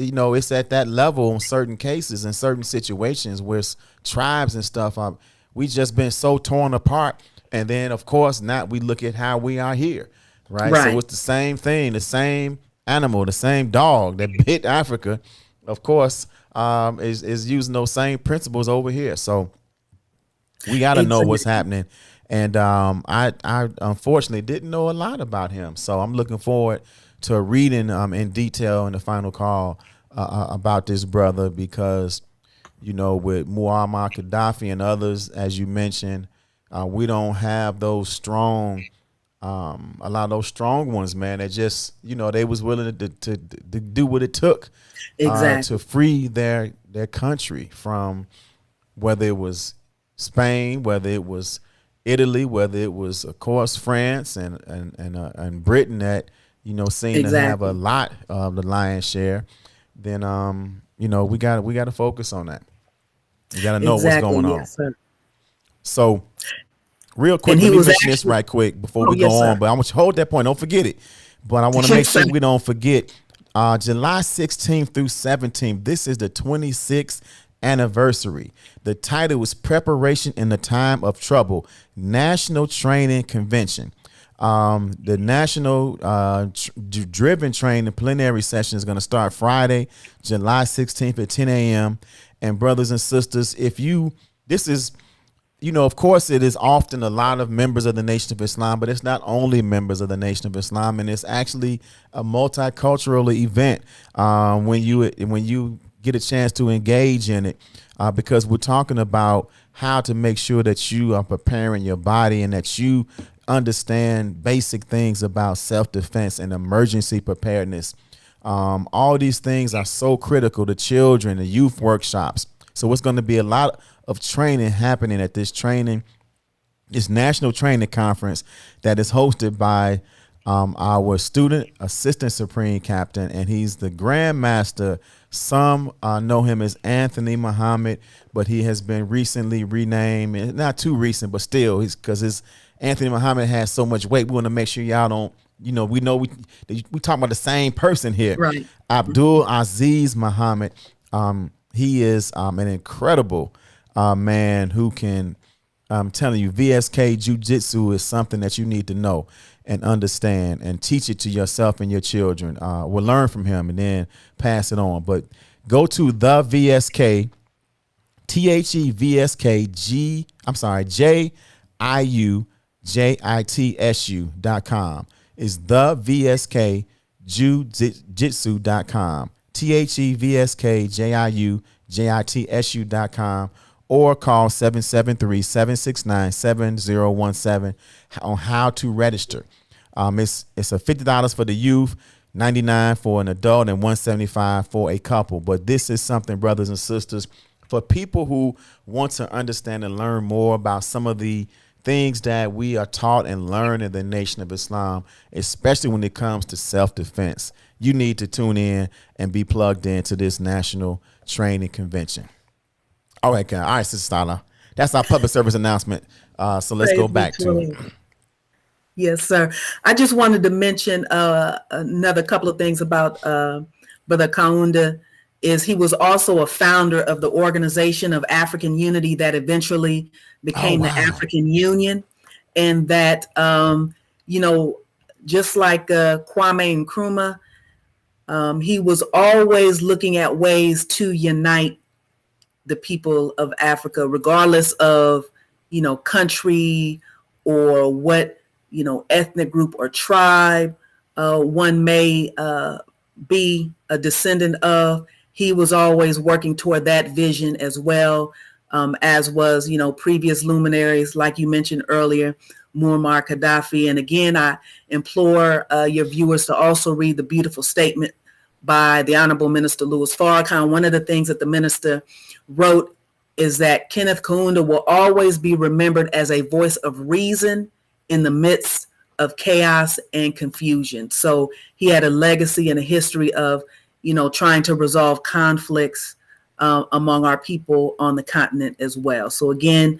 at that level in certain cases, in certain situations where tribes and stuff, we just been so torn apart. And then, of course, now we look at how we are here, right? So it's the same thing, the same animal, the same dog that bit Africa, of course, is using those same principles over here. So we got to know what's happening. And I unfortunately didn't know a lot about him. So I'm looking forward to reading in detail in the Final Call about this brother, because, with Muammar Gaddafi and others, as you mentioned, we don't have those strong, a lot of those strong ones, man, that just, they was willing to do what it took to free their country from, whether it was Spain, whether it was Italy, whether it was, of course, France and Britain that, seem to have a lot of the lion's share. Then, we got to focus on that. We got to know what's going on. Sir. So, real quick, let me mention this right quick before we go on. But I want you to hold that point. Don't forget it. But I want to make sure we don't forget. July 16th through 17th, this is the 26th anniversary. The title is Preparation in the Time of Trouble, National Training Convention. The National Driven Training Plenary Session is going to start Friday, July 16th at 10 a.m. And brothers and sisters, this is, of course, it is often a lot of members of the Nation of Islam, but it's not only members of the Nation of Islam, and it's actually a multicultural event when you get a chance to engage in it, because we're talking about how to make sure that you are preparing your body and that you understand basic things about self-defense and emergency preparedness. All these things are so critical to children, the youth workshops. So it's going to be a lot of training happening at this national training conference that is hosted by our student assistant supreme captain, and he's the Grand Master. Some know him as Anthony Muhammad, but he has been recently renamed, not too recent, but still, because Anthony Muhammad has so much weight. We want to make sure y'all don't, we talking about the same person here. Right. Abdul Aziz Muhammad. He is an incredible man who can, I'm telling you, VSK Jiu-Jitsu is something that you need to know and understand and teach it to yourself and your children. We'll learn from him and then pass it on. But go to the VSK, JIUJITSU.com. It's the VSK Jiu-Jitsu.com. THEVSKJIUJITSU.com, or call 773-769-7017 on how to register. It's a $50 for the youth, $99 for an adult, and $175 for a couple. But this is something, brothers and sisters, for people who want to understand and learn more about some of the things that we are taught and learn in the Nation of Islam, especially when it comes to self-defense. You need to tune in and be plugged into this national training convention. All right, Sister Starla. That's our public service announcement. So let's go back to it. Yes, sir. I just wanted to mention another couple of things about Brother Kaunda. Is he was also a founder of the Organization of African Unity that eventually became the African Union, and that just like Kwame Nkrumah, he was always looking at ways to unite the people of Africa, regardless of country or what ethnic group or tribe one may be a descendant of. He was always working toward that vision as well, as was, previous luminaries, like you mentioned earlier, Muammar Gaddafi. And again, I implore your viewers to also read the beautiful statement by the Honorable Minister Louis Farrakhan. One of the things that the minister wrote is that Kenneth Kaunda will always be remembered as a voice of reason in the midst of chaos and confusion. So he had a legacy and a history of trying to resolve conflicts among our people on the continent as well. So again,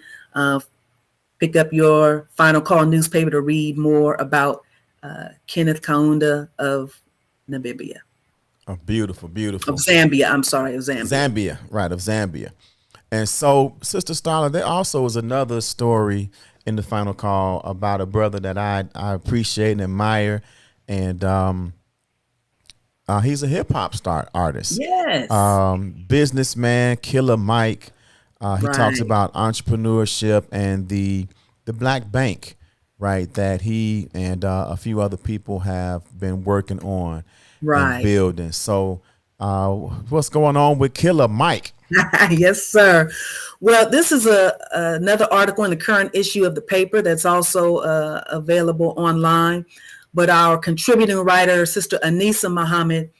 pick up your Final Call newspaper to read more about Kenneth Kaunda of Namibia. Oh, beautiful, beautiful. Of Zambia, I'm sorry, of Zambia. Zambia, right, of Zambia. And so, Sister Starla, there also is another story in the Final Call about a brother that I appreciate and admire, and he's a hip hop artist. Yes. Businessman, Killer Mike. He talks about entrepreneurship and the Black Bank, right? That he and a few other people have been working on and building. So, what's going on with Killer Mike? Yes, sir. Well, this is another article in the current issue of the paper that's also available online. But our contributing writer, Sister Anissa Muhammad,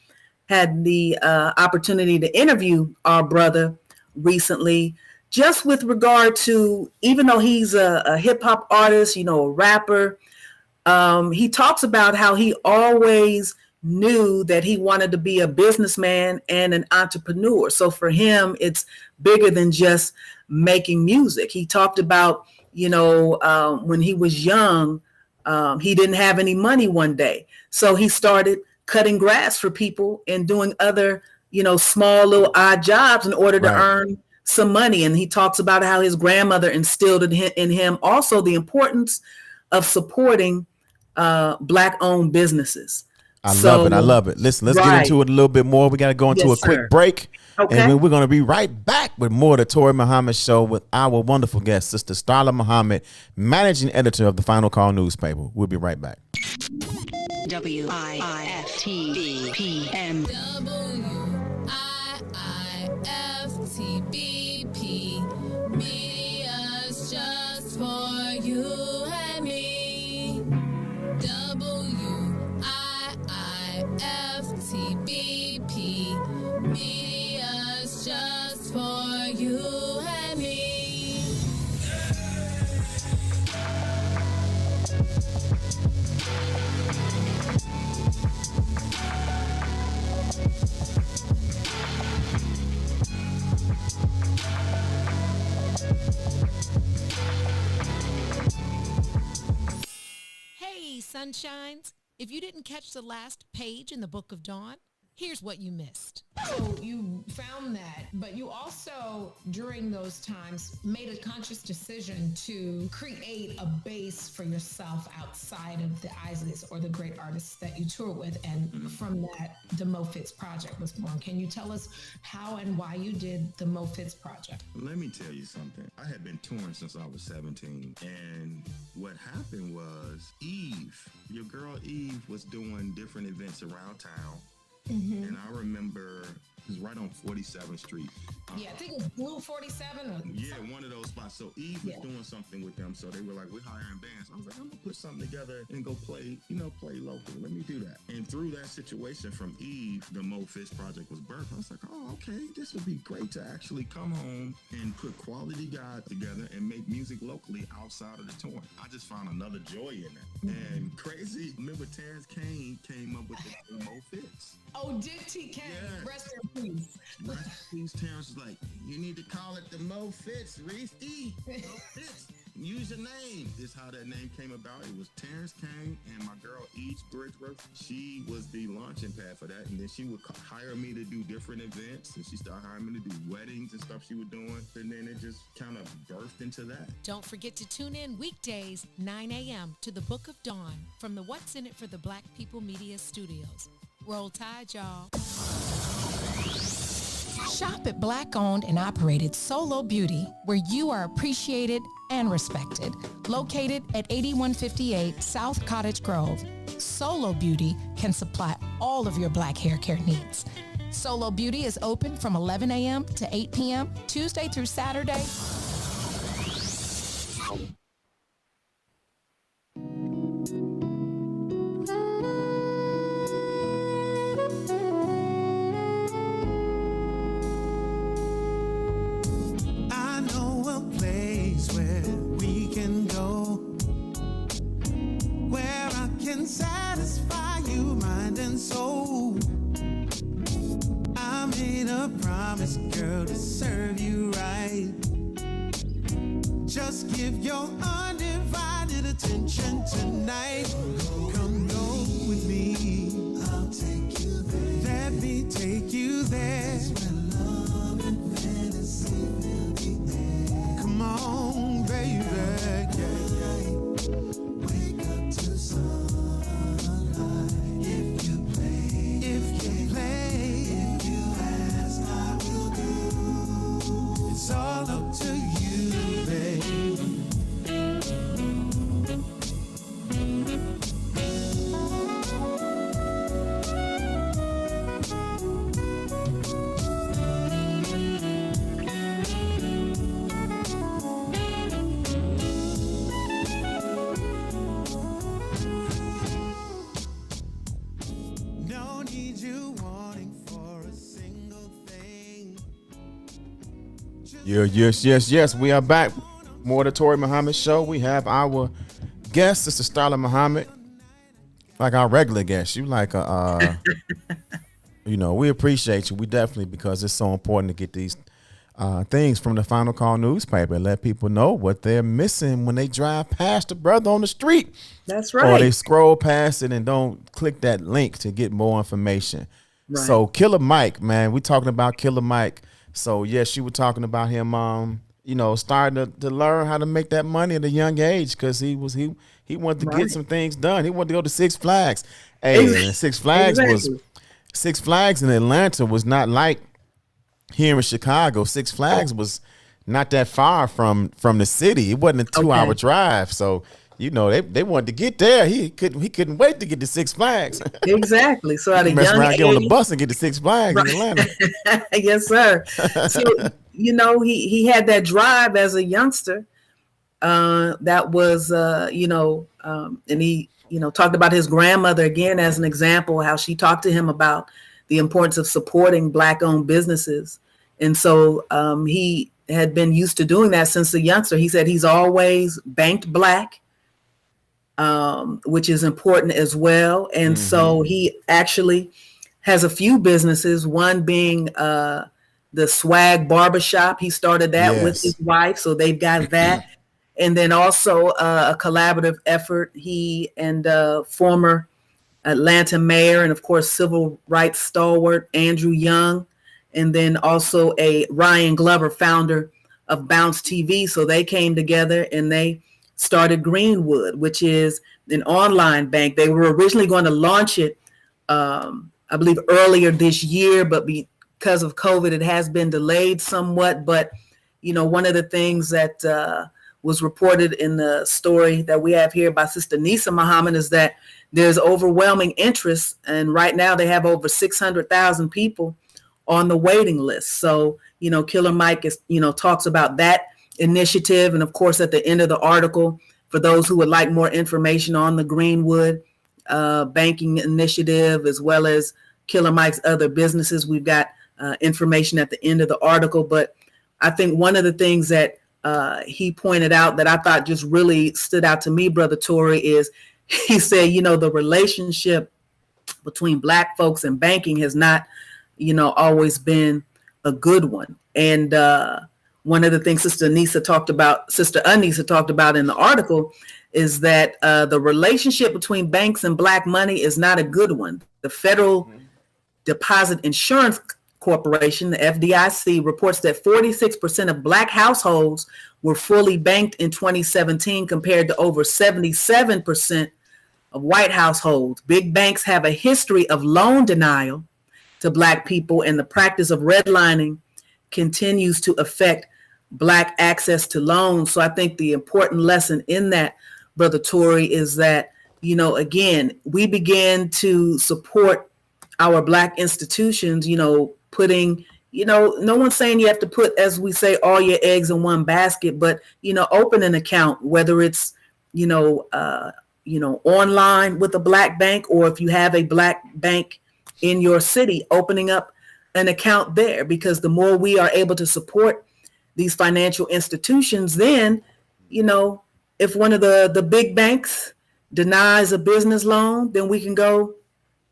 had the opportunity to interview our brother recently, just with regard to, even though he's a hip hop artist, a rapper, he talks about how he always knew that he wanted to be a businessman and an entrepreneur. So for him, it's bigger than just making music. He talked about, when he was young, he didn't have any money one day. So he started cutting grass for people and doing other, small little odd jobs in order to earn some money. And he talks about how his grandmother instilled in him also the importance of supporting Black-owned businesses. I love it. Listen, let's get into it a little bit more. We got to go into a quick break. Okay. And then we're going to be right back with more of the Touré Muhammad Show with our wonderful guest, Sister Starla Muhammad, managing editor of the Final Call newspaper. We'll be right back. WIIFTBP. WIIFTBP Media sun shines. If you didn't catch the last page in the Book of Dawn, here's what you missed. So you found that, but you also, during those times, made a conscious decision to create a base for yourself outside of the Isleys or the great artists that you tour with. And from that, the Mo Fitz Project was born. Can you tell us how and why you did the Mo Fitz Project? Let me tell you something. I had been touring since I was 17. And what happened was Eve, your girl Eve, was doing different events around town. And I remember it was right on 47th Street. Yeah, I think it was Blue 47. Or yeah, one of those spots. So Eve was doing something with them. So they were like, we're hiring bands. I was like, I'm going to put something together and go play, play local. Let me do that. And through that situation from Eve, the Mo Fitz Project was birthed. I was like, oh, okay, this would be great to actually come home and put quality guys together and make music locally outside of the touring. I just found another joy in that. And crazy, remember Terrence Kane came up with the Mo Fitz. Oh, did T. Kane? Yeah. Rest in peace. Rest in peace. Terrence was like, you need to call it the Mo Fitz, Reese E. Mo Fitz. Use your name. This is how that name came about. It was Terrence Kane and my girl Eve Bridgeworth. She was the launching pad for that. And then she would hire me to do different events. And she started hiring me to do weddings and stuff she was doing. And then it just kind of birthed into that. Don't forget to tune in weekdays, 9 a.m. to the Book of Dawn from the What's in It for the Black People Media Studios. Roll Tide, y'all. Shop at Black-owned and operated Solo Beauty, where you are appreciated and respected. Located at 8158 South Cottage Grove, Solo Beauty can supply all of your black hair care needs. Solo Beauty is open from 11 a.m. to 8 p.m., Tuesday through Saturday. Satisfy you, mind and soul. I made a promise, girl, to serve you right. Just give your undivided attention tonight. Come go with me. I'll take you there. Let me take you there. That's where love and fantasy fill the air. Come on, baby. Yeah. Wake up to sun. It's all up to you, babe. No need you wanting for a single thing. Yes. We are back. More of the Touré Muhammad show. We have our guest, Sister Starla Muhammad, like our regular guest. You like we appreciate you. We definitely, because it's so important to get these things from the Final Call newspaper and let people know what they're missing when they drive past the brother on the street. That's right. Or they scroll past it and don't click that link to get more information. Right. So Killer Mike, man, we talking about Killer Mike. So yes, you were talking about him, starting to learn how to make that money at a young age, because he wanted to get some things done. He wanted to go to Six Flags. Hey, Six Flags Six Flags in Atlanta was not like here in Chicago. Six Flags was not that far from the city. It wasn't a 2-hour drive. So they wanted to get there. He couldn't wait to get to Six Flags. Exactly. So at a mess young around, age, get on the bus and get to Six Flags in Atlanta. Yes, sir. So he had that drive as a youngster. That was and he talked about his grandmother again as an example, how she talked to him about the importance of supporting Black-owned businesses, and so he had been used to doing that since a youngster. He said he's always banked Black. Which is important as well. And so he actually has a few businesses, one being the Swag Barbershop. He started that with his wife. So they've got that. And then also a collaborative effort, he and former Atlanta mayor and of course civil rights stalwart Andrew Young, and then also a Ryan Glover, founder of Bounce TV. So they came together and they started Greenwood, which is an online bank. They were originally going to launch it, I believe, earlier this year, but because of COVID, it has been delayed somewhat. But, you know, one of the things that was reported in the story that we have here by Sister Nisa Muhammad is that there's overwhelming interest. And right now they have over 600,000 people on the waiting list. So, you know, Killer Mike is, you know, talks about that initiative. And of course, at the end of the article, for those who would like more information on the Greenwood banking initiative, as well as Killer Mike's other businesses, we've got information at the end of the article. But I think one of the things that he pointed out that I thought just really stood out to me, Brother Touré, is he said, you know, the relationship between Black folks and banking has not, you know, always been a good one. And one of the things Sister Anissa talked about in the article is that the relationship between banks and Black money is not a good one. The Federal Deposit Insurance Corporation, the FDIC, reports that 46% of Black households were fully banked in 2017 compared to over 77% of white households. Big banks have a history of loan denial to Black people, and the practice of redlining continues to affect Black access to loans. So I think the important lesson in that, Brother Touré, is that, you know, again, we began to support our Black institutions, you know, putting, you know, no one's saying you have to put, as we say, all your eggs in one basket, but, you know, open an account, whether it's, you know, online with a Black bank, or if you have a Black bank in your city, opening up an account there, because the more we are able to support these financial institutions, then, you know, if one of the big banks denies a business loan, then we can go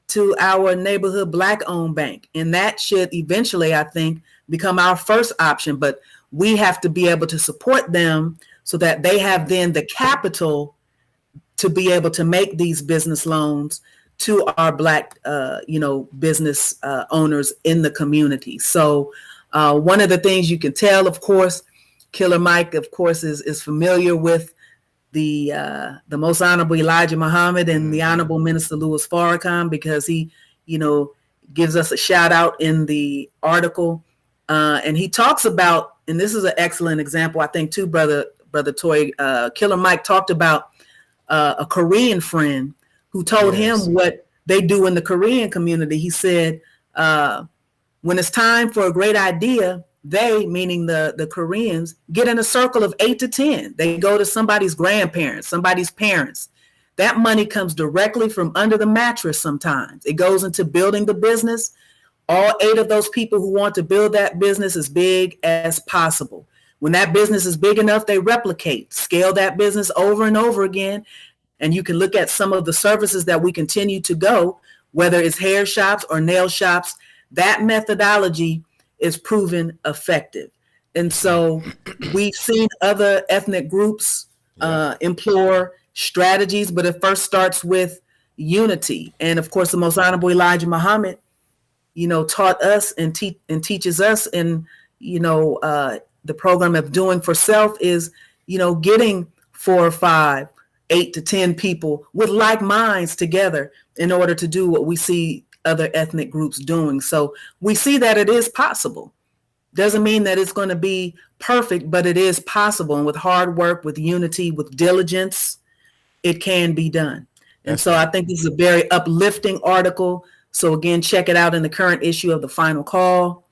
to our neighborhood Black owned bank. And that should eventually, I think, become our first option. But we have to be able to support them so that they have then the capital to be able to make these business loans to our Black, business owners in the community. So one of the things you can tell, of course, Killer Mike, of course, is familiar with the Most Honorable Elijah Muhammad and the Honorable Minister Louis Farrakhan, because he, you know, gives us a shout out in the article. And he talks about, and this is an excellent example, I think, too, Brother Touré, Killer Mike talked about a Korean friend who told him what they do in the Korean community. He said, when it's time for a great idea, they, meaning the Koreans, get in a circle of 8 to 10. They go to somebody's grandparents, somebody's parents. That money comes directly from under the mattress sometimes. It goes into building the business. All 8 of those people who want to build that business as big as possible. When that business is big enough, they replicate, scale that business over and over again. And you can look at some of the services that we continue to go, whether it's hair shops or nail shops. That methodology is proven effective. And so we've seen other ethnic groups employ strategies, but it first starts with unity. And of course, the Most Honorable Elijah Muhammad, you know, taught us and teaches us in, you know, the program of Doing for Self is, you know, getting 4 or 5, 8 to 10 people with like minds together in order to do what we see other ethnic groups doing. So we see that it is possible. Doesn't mean that it's going to be perfect, but it is possible. And with hard work, with unity, with diligence, it can be done. And so I think this is a very uplifting article. So again, check it out in the current issue of The Final Call,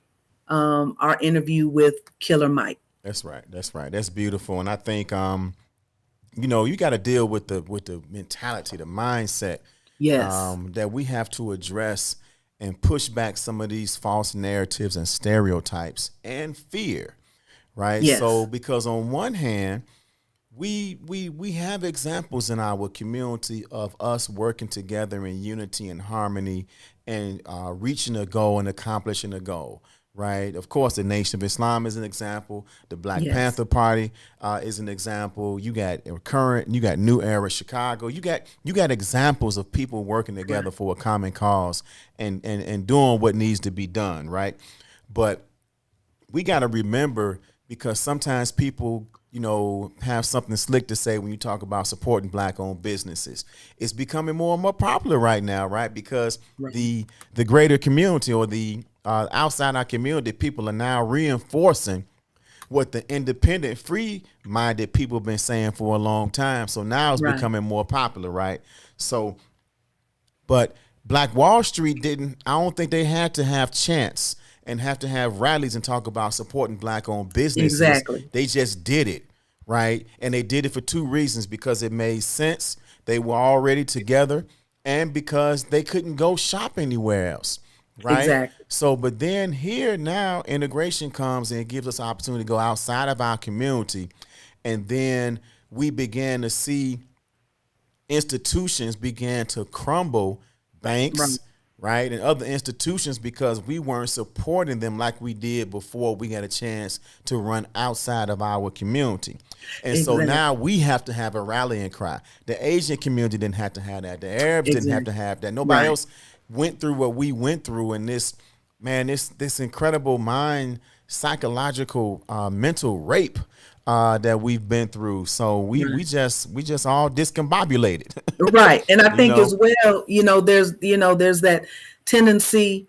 our interview with Killer Mike. That's right. That's beautiful. And I think, you know, you got to deal with the mentality, the mindset. Yes. That we have to address and push back some of these false narratives and stereotypes and fear, right? Yes. So because on one hand, we have examples in our community of us working together in unity and harmony and reaching a goal and accomplishing a goal, right? Of course, the Nation of Islam is an example. The Black Yes. Panther Party is an example. You got Current, you got New Era Chicago. You got examples of people working together for a common cause and doing what needs to be done, right? But we got to remember, because sometimes people, have something slick to say when you talk about supporting Black-owned businesses. It's becoming more and more popular right now, right? Because the greater community, or the outside our community, people are now reinforcing what the independent, free-minded people have been saying for a long time. So now it's becoming more popular, right? So, but Black Wall Street I don't think they had to have chants and have to have rallies and talk about supporting Black-owned businesses. Exactly. They just did it, right? And they did it for two reasons: because it made sense, they were already together, and because they couldn't go shop anywhere else, right? Exactly. So, but then here now, integration comes and it gives us an opportunity to go outside of our community, and then we began to see institutions began to crumble, banks, right, and other institutions, because we weren't supporting them like we did before we got a chance to run outside of our community. And so now we have to have a rallying cry. The Asian community didn't have to have that. The Arabs didn't have to have that. Nobody else went through what we went through, and this incredible psychological, mental rape that we've been through. So we just all discombobulated. Right. And I think as well, there's that tendency,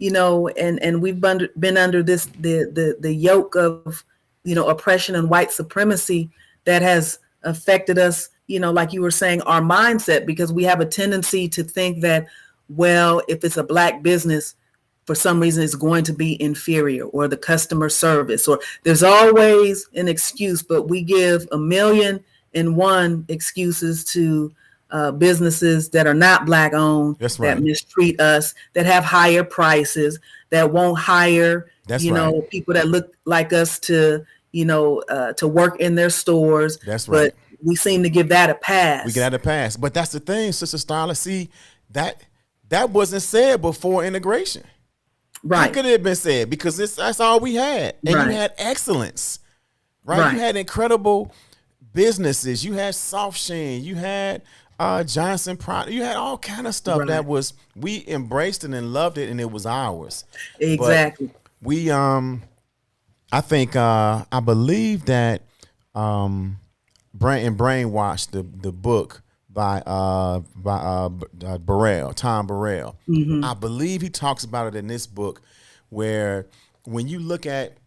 and we've been under this, the yoke of, oppression and white supremacy that has affected us, like you were saying, our mindset, because we have a tendency to think that, well, if it's a Black business, for some reason it's going to be inferior, or the customer service, or there's always an excuse, but we give 1,000,001 excuses to businesses that are not Black owned, that mistreat us, that have higher prices, that won't hire, people that look like us to work in their stores. That's right. But we seem to give that a pass. We get a pass. But that's the thing, Sister Starla. See, that wasn't said before integration. Right. How could it have been said? Because that's all we had. And you had excellence, right? You had incredible businesses. You had Soft Sheen. You had Johnson Product. You had all kind of stuff that we embraced it and loved it, and it was ours. Exactly. But we, I believe that Brainwashed, the book by Burrell, Tom Burrell. Mm-hmm. I believe he talks about it in this book, where when you look at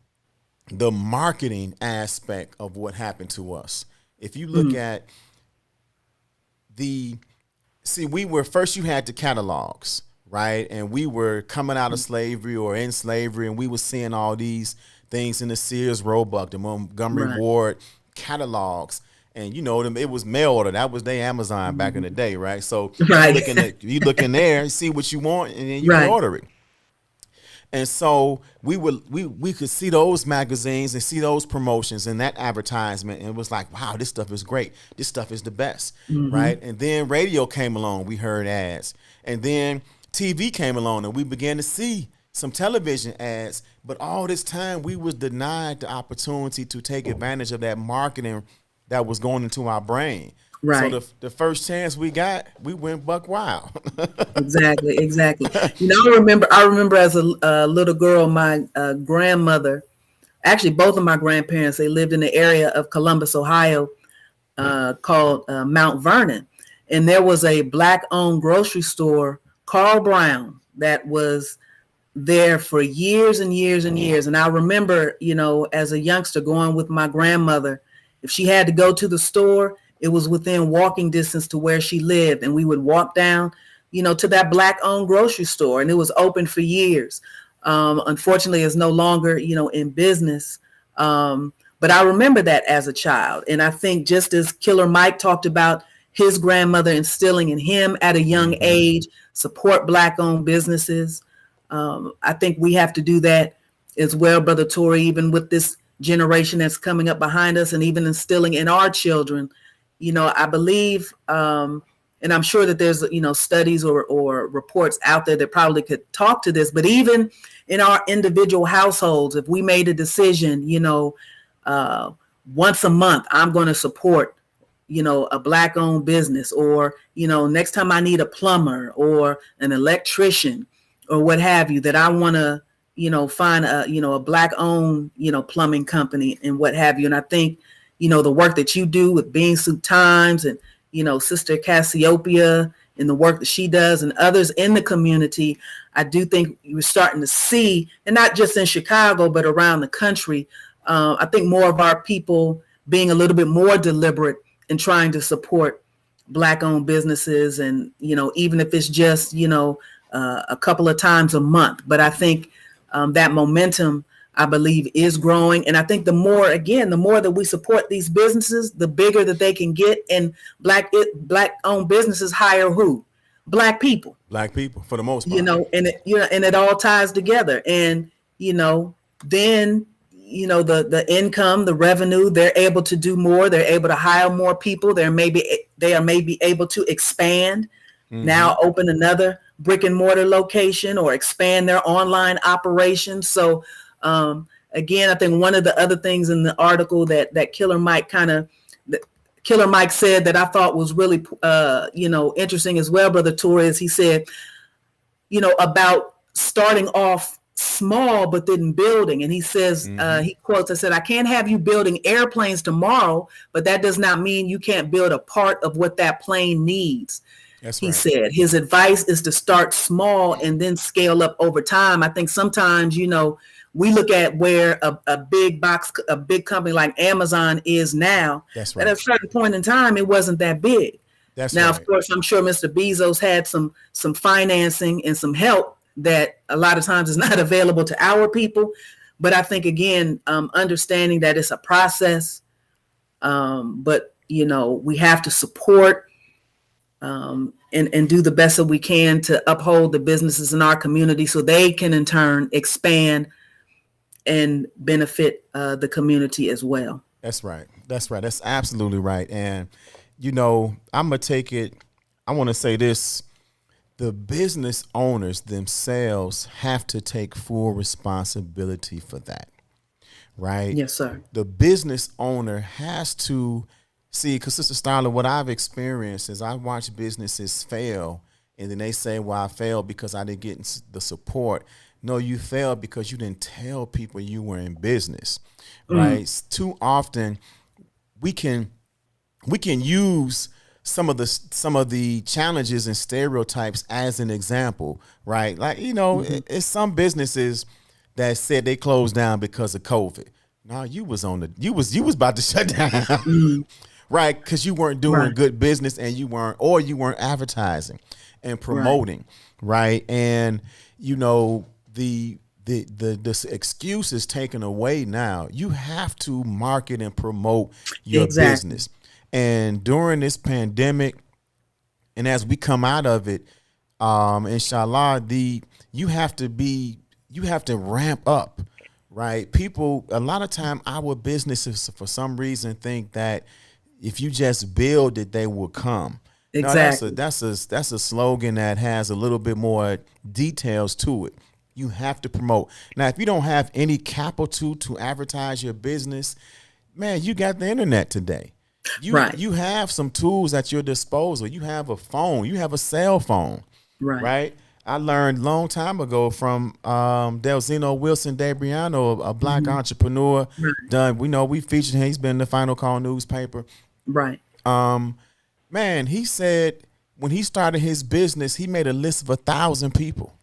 the marketing aspect of what happened to us, if you look at you had the catalogs, right? And we were coming out of slavery or in slavery, and we were seeing all these things in the Sears Roebuck, the Montgomery Ward catalogs. And it was mail order. That was their Amazon back in the day, right? So you look in there, see what you want, and then you can order it. And so we could see those magazines and see those promotions and that advertisement, and it was like, wow, this stuff is great. This stuff is the best, right? And then radio came along, we heard ads, and then TV came along, and we began to see some television ads. But all this time, we was denied the opportunity to take advantage of that marketing that was going into our brain. Right. So the first chance we got, we went buck wild. Exactly. I remember as a little girl, my grandmother, actually both of my grandparents, they lived in the area of Columbus, Ohio, called Mount Vernon. And there was a Black-owned grocery store, Carl Brown, that was there for years and years and years. And I remember, as a youngster going with my grandmother, if she had to go to the store, it was within walking distance to where she lived. And we would walk down, to that Black-owned grocery store. And it was open for years. Unfortunately, it's no longer, in business. But I remember that as a child. And I think just as Killer Mike talked about his grandmother instilling in him at a young age, support Black-owned businesses, I think we have to do that as well, Brother Touré, even with this generation that's coming up behind us, and even instilling in our children. I believe and I'm sure that there's, studies or reports out there that probably could talk to this, but even in our individual households, if we made a decision, once a month, I'm going to support, a Black owned business, or, next time I need a plumber or an electrician or what have you, that I want to, find a Black owned, plumbing company and what have you. And I think, the work that you do with Bean Soup Times and, Sister Cassiopeia and the work that she does and others in the community, I do think you're starting to see, and not just in Chicago, but around the country, I think more of our people being a little bit more deliberate in trying to support Black owned businesses. And, even if it's just, a couple of times a month, but I think that momentum, I believe, is growing. And I think the more that we support these businesses, the bigger that they can get. And Black owned businesses hire who? Black people. Black people, for the most part. And it all ties together. And, then, the income, the revenue, they're able to do more. They're able to hire more people. They are maybe able to expand, now open another brick and mortar location or expand their online operations. So, again, I think one of the other things in the article that Killer Mike said that I thought was really, interesting as well, Brother Touré, is he said, about starting off small, but then building. And he says, he quotes, I said, I can't have you building airplanes tomorrow, but that does not mean you can't build a part of what that plane needs. He said his advice is to start small and then scale up over time. I think sometimes, we look at where a big company like Amazon is now. That's right. At a certain point in time, it wasn't that big. That's now, right. Of course, I'm sure Mr. Bezos had some financing and some help that a lot of times is not available to our people. But I think, again, understanding that it's a process, but, we have to support and do the best that we can to uphold the businesses in our community so they can in turn expand and benefit the community as well. That's right. That's right. That's absolutely right. And, I'm going to take it. I want to say this. The business owners themselves have to take full responsibility for that. Right? Yes, sir. The business owner has to see, because Sister Starla, what I've experienced is I watch businesses fail, and then they say, well, I failed because I didn't get the support. No, you failed because you didn't tell people you were in business, right? Too often we can use some of the challenges and stereotypes as an example, right? Like, it's some businesses that said they closed down because of COVID. No, you was about to shut down. Right, because you weren't doing good business and you weren't advertising and promoting, right? And the excuse is taken away now. You have to market and promote your business. And during this pandemic, and as we come out of it, inshallah, you have to ramp up, right? People, a lot of time, our businesses for some reason think that if you just build it, they will come. Exactly. No, that's a slogan that has a little bit more details to it. You have to promote. Now, if you don't have any capital to advertise your business, man, you got the internet today. You have some tools at your disposal. You have a phone. You have a cell phone. Right? I learned a long time ago from Delzino Wilson Dabriano, a Black entrepreneur. We featured him. He's been in the Final Call newspaper. Right. Man, he said when he started his business, he made a list of 1,000 people.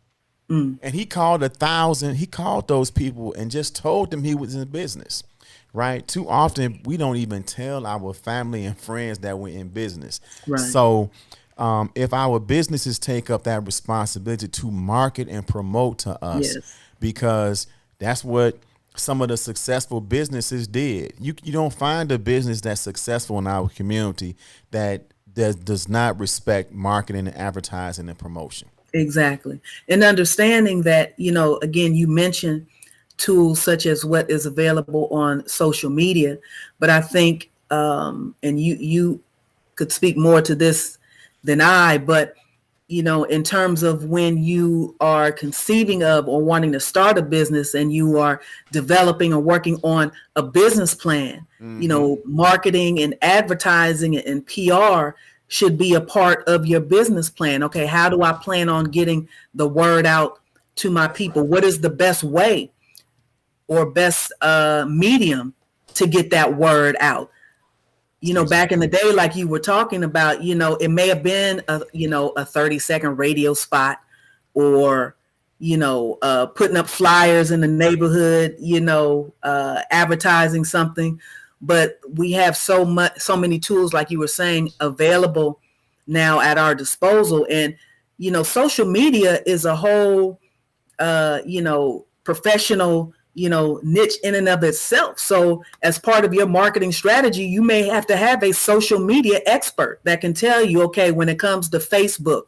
And he called those people and just told them he was in business. Right. Too often we don't even tell our family and friends that we're in business. Right. So if our businesses take up that responsibility to market and promote to us, because that's what some of the successful businesses did. You don't find a business that's successful in our community that does not respect marketing and advertising and promotion. Exactly. And understanding that, again, you mentioned tools such as what is available on social media, but I think, and you could speak more to this than I, but in terms of when you are conceiving of or wanting to start a business and you are developing or working on a business plan, marketing and advertising and PR should be a part of your business plan. Okay, how do I plan on getting the word out to my people? What is the best way or best medium to get that word out? Back in the day, like you were talking about, it may have been a 30-second radio spot or, putting up flyers in the neighborhood, advertising something. But we have so many tools, like you were saying, available now at our disposal. And, social media is a whole, professional niche in and of itself. So as part of your marketing strategy, you may have to have a social media expert that can tell you, okay, when it comes to Facebook,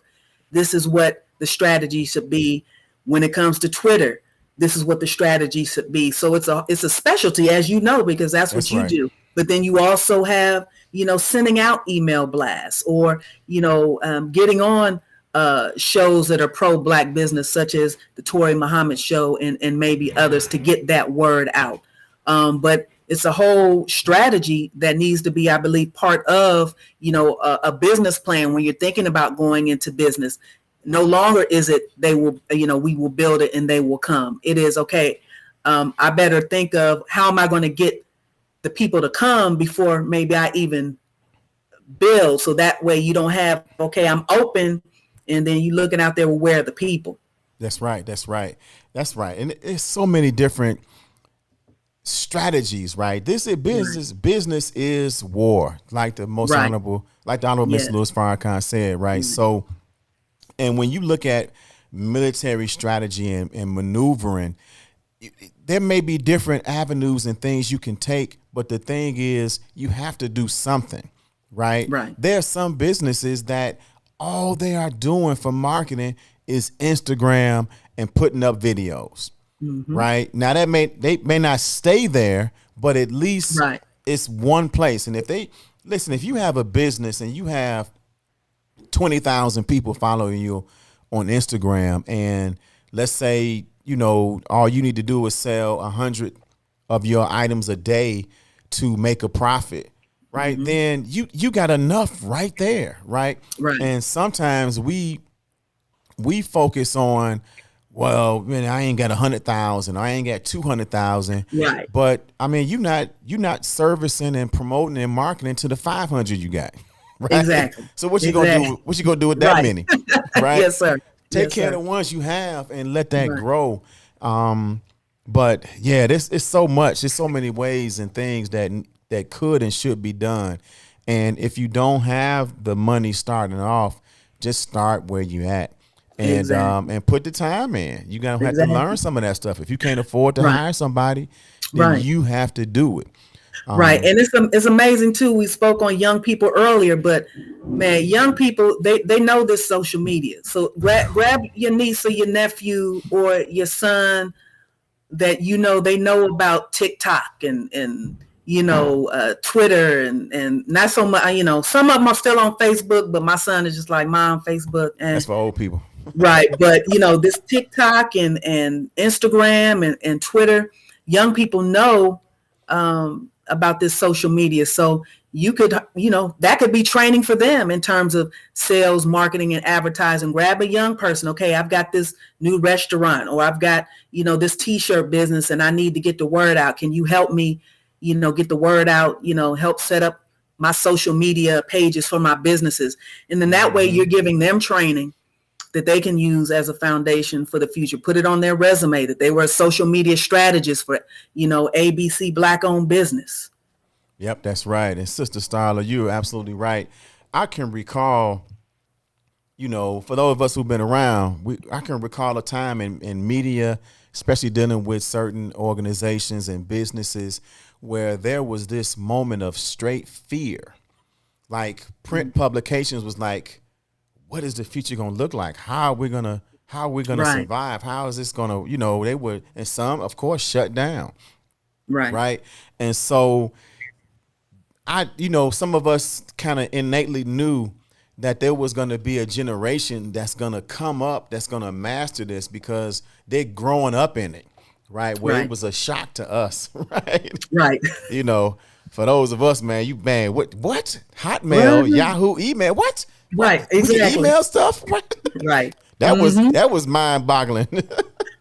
this is what the strategy should be. When it comes to Twitter, this is what the strategy should be. So it's a specialty, as you know, because that's what you do. But then you also have, sending out email blasts or, getting on shows that are pro-Black business, such as the Touré Muhammad show and maybe others, to get that word out. But it's a whole strategy that needs to be, I believe, part of, a business plan when you're thinking about going into business. No longer is it we will build it and they will come. It is, okay, I better think of how am I going to get the people to come before maybe I even build. So that way you don't have, okay, I'm open, and then you looking out there, well, where are the people? That's right. And it's so many different strategies, right? This is business. Right. Business is war, like the most honorable, like the Honorable Mr. Louis Farrakhan said, right? So, and when you look at military strategy and maneuvering, there may be different avenues and things you can take, but the thing is, you have to do something, right? Right. There are some businesses that all they are doing for marketing is Instagram and putting up videos, right? Now they may not stay there, but at least it's one place. And if you have a business and you have 20,000 people following you on Instagram, and let's say, all you need to do is sell 100 of your items a day to make a profit, right? Then you got enough right there, right? Right. And sometimes we focus on, well, man, I ain't got 100,000, I ain't got 200,000. Right. But I mean, you're not servicing and promoting and marketing to the 500 you got. Right? Exactly. So what you gonna do? What you gonna do with that many? Right. Yes, sir. Take care of the ones you have and let that grow. But yeah, it's so much. There's so many ways and things that could and should be done. And if you don't have the money starting off, just start where you at. And and put the time in. You're gonna have to learn some of that stuff. If you can't afford to hire somebody, then you have to do it. Right. And it's amazing too. We spoke on young people earlier, but man, young people, they know this social media. So grab your niece or your nephew or your son that they know about TikTok and Twitter and not so much, some of them are still on Facebook, but my son is just like, Mom, Facebook. And that's for old people. Right. But this TikTok and Instagram and Twitter, young people know about this social media. So you could, that could be training for them in terms of sales, marketing, and advertising. Grab a young person. Okay, I've got this new restaurant, or I've got, this t-shirt business and I need to get the word out. Can you help me, get the word out, help set up my social media pages for my businesses. And then that way you're giving them training that they can use as a foundation for the future. Put it on their resume that they were a social media strategist for, ABC Black-owned business. Yep, that's right. And Sister Starla, you're absolutely right. I can recall, for those of us who've been around, I can recall a time in media, especially dealing with certain organizations and businesses, where there was this moment of straight fear. Like print publications was like, what is the future going to look like? How are we going to survive? How is this going to, they would, and some, of course, shut down. Right. Right. And so some of us kind of innately knew that there was going to be a generation that's going to come up, that's going to master this because they're growing up in it, right? Where it was a shock to us, right? Right. You know, for those of us, man, what? Hotmail, Yahoo, email, what? Right, We can exactly. email stuff? What? Right. That was mind-boggling.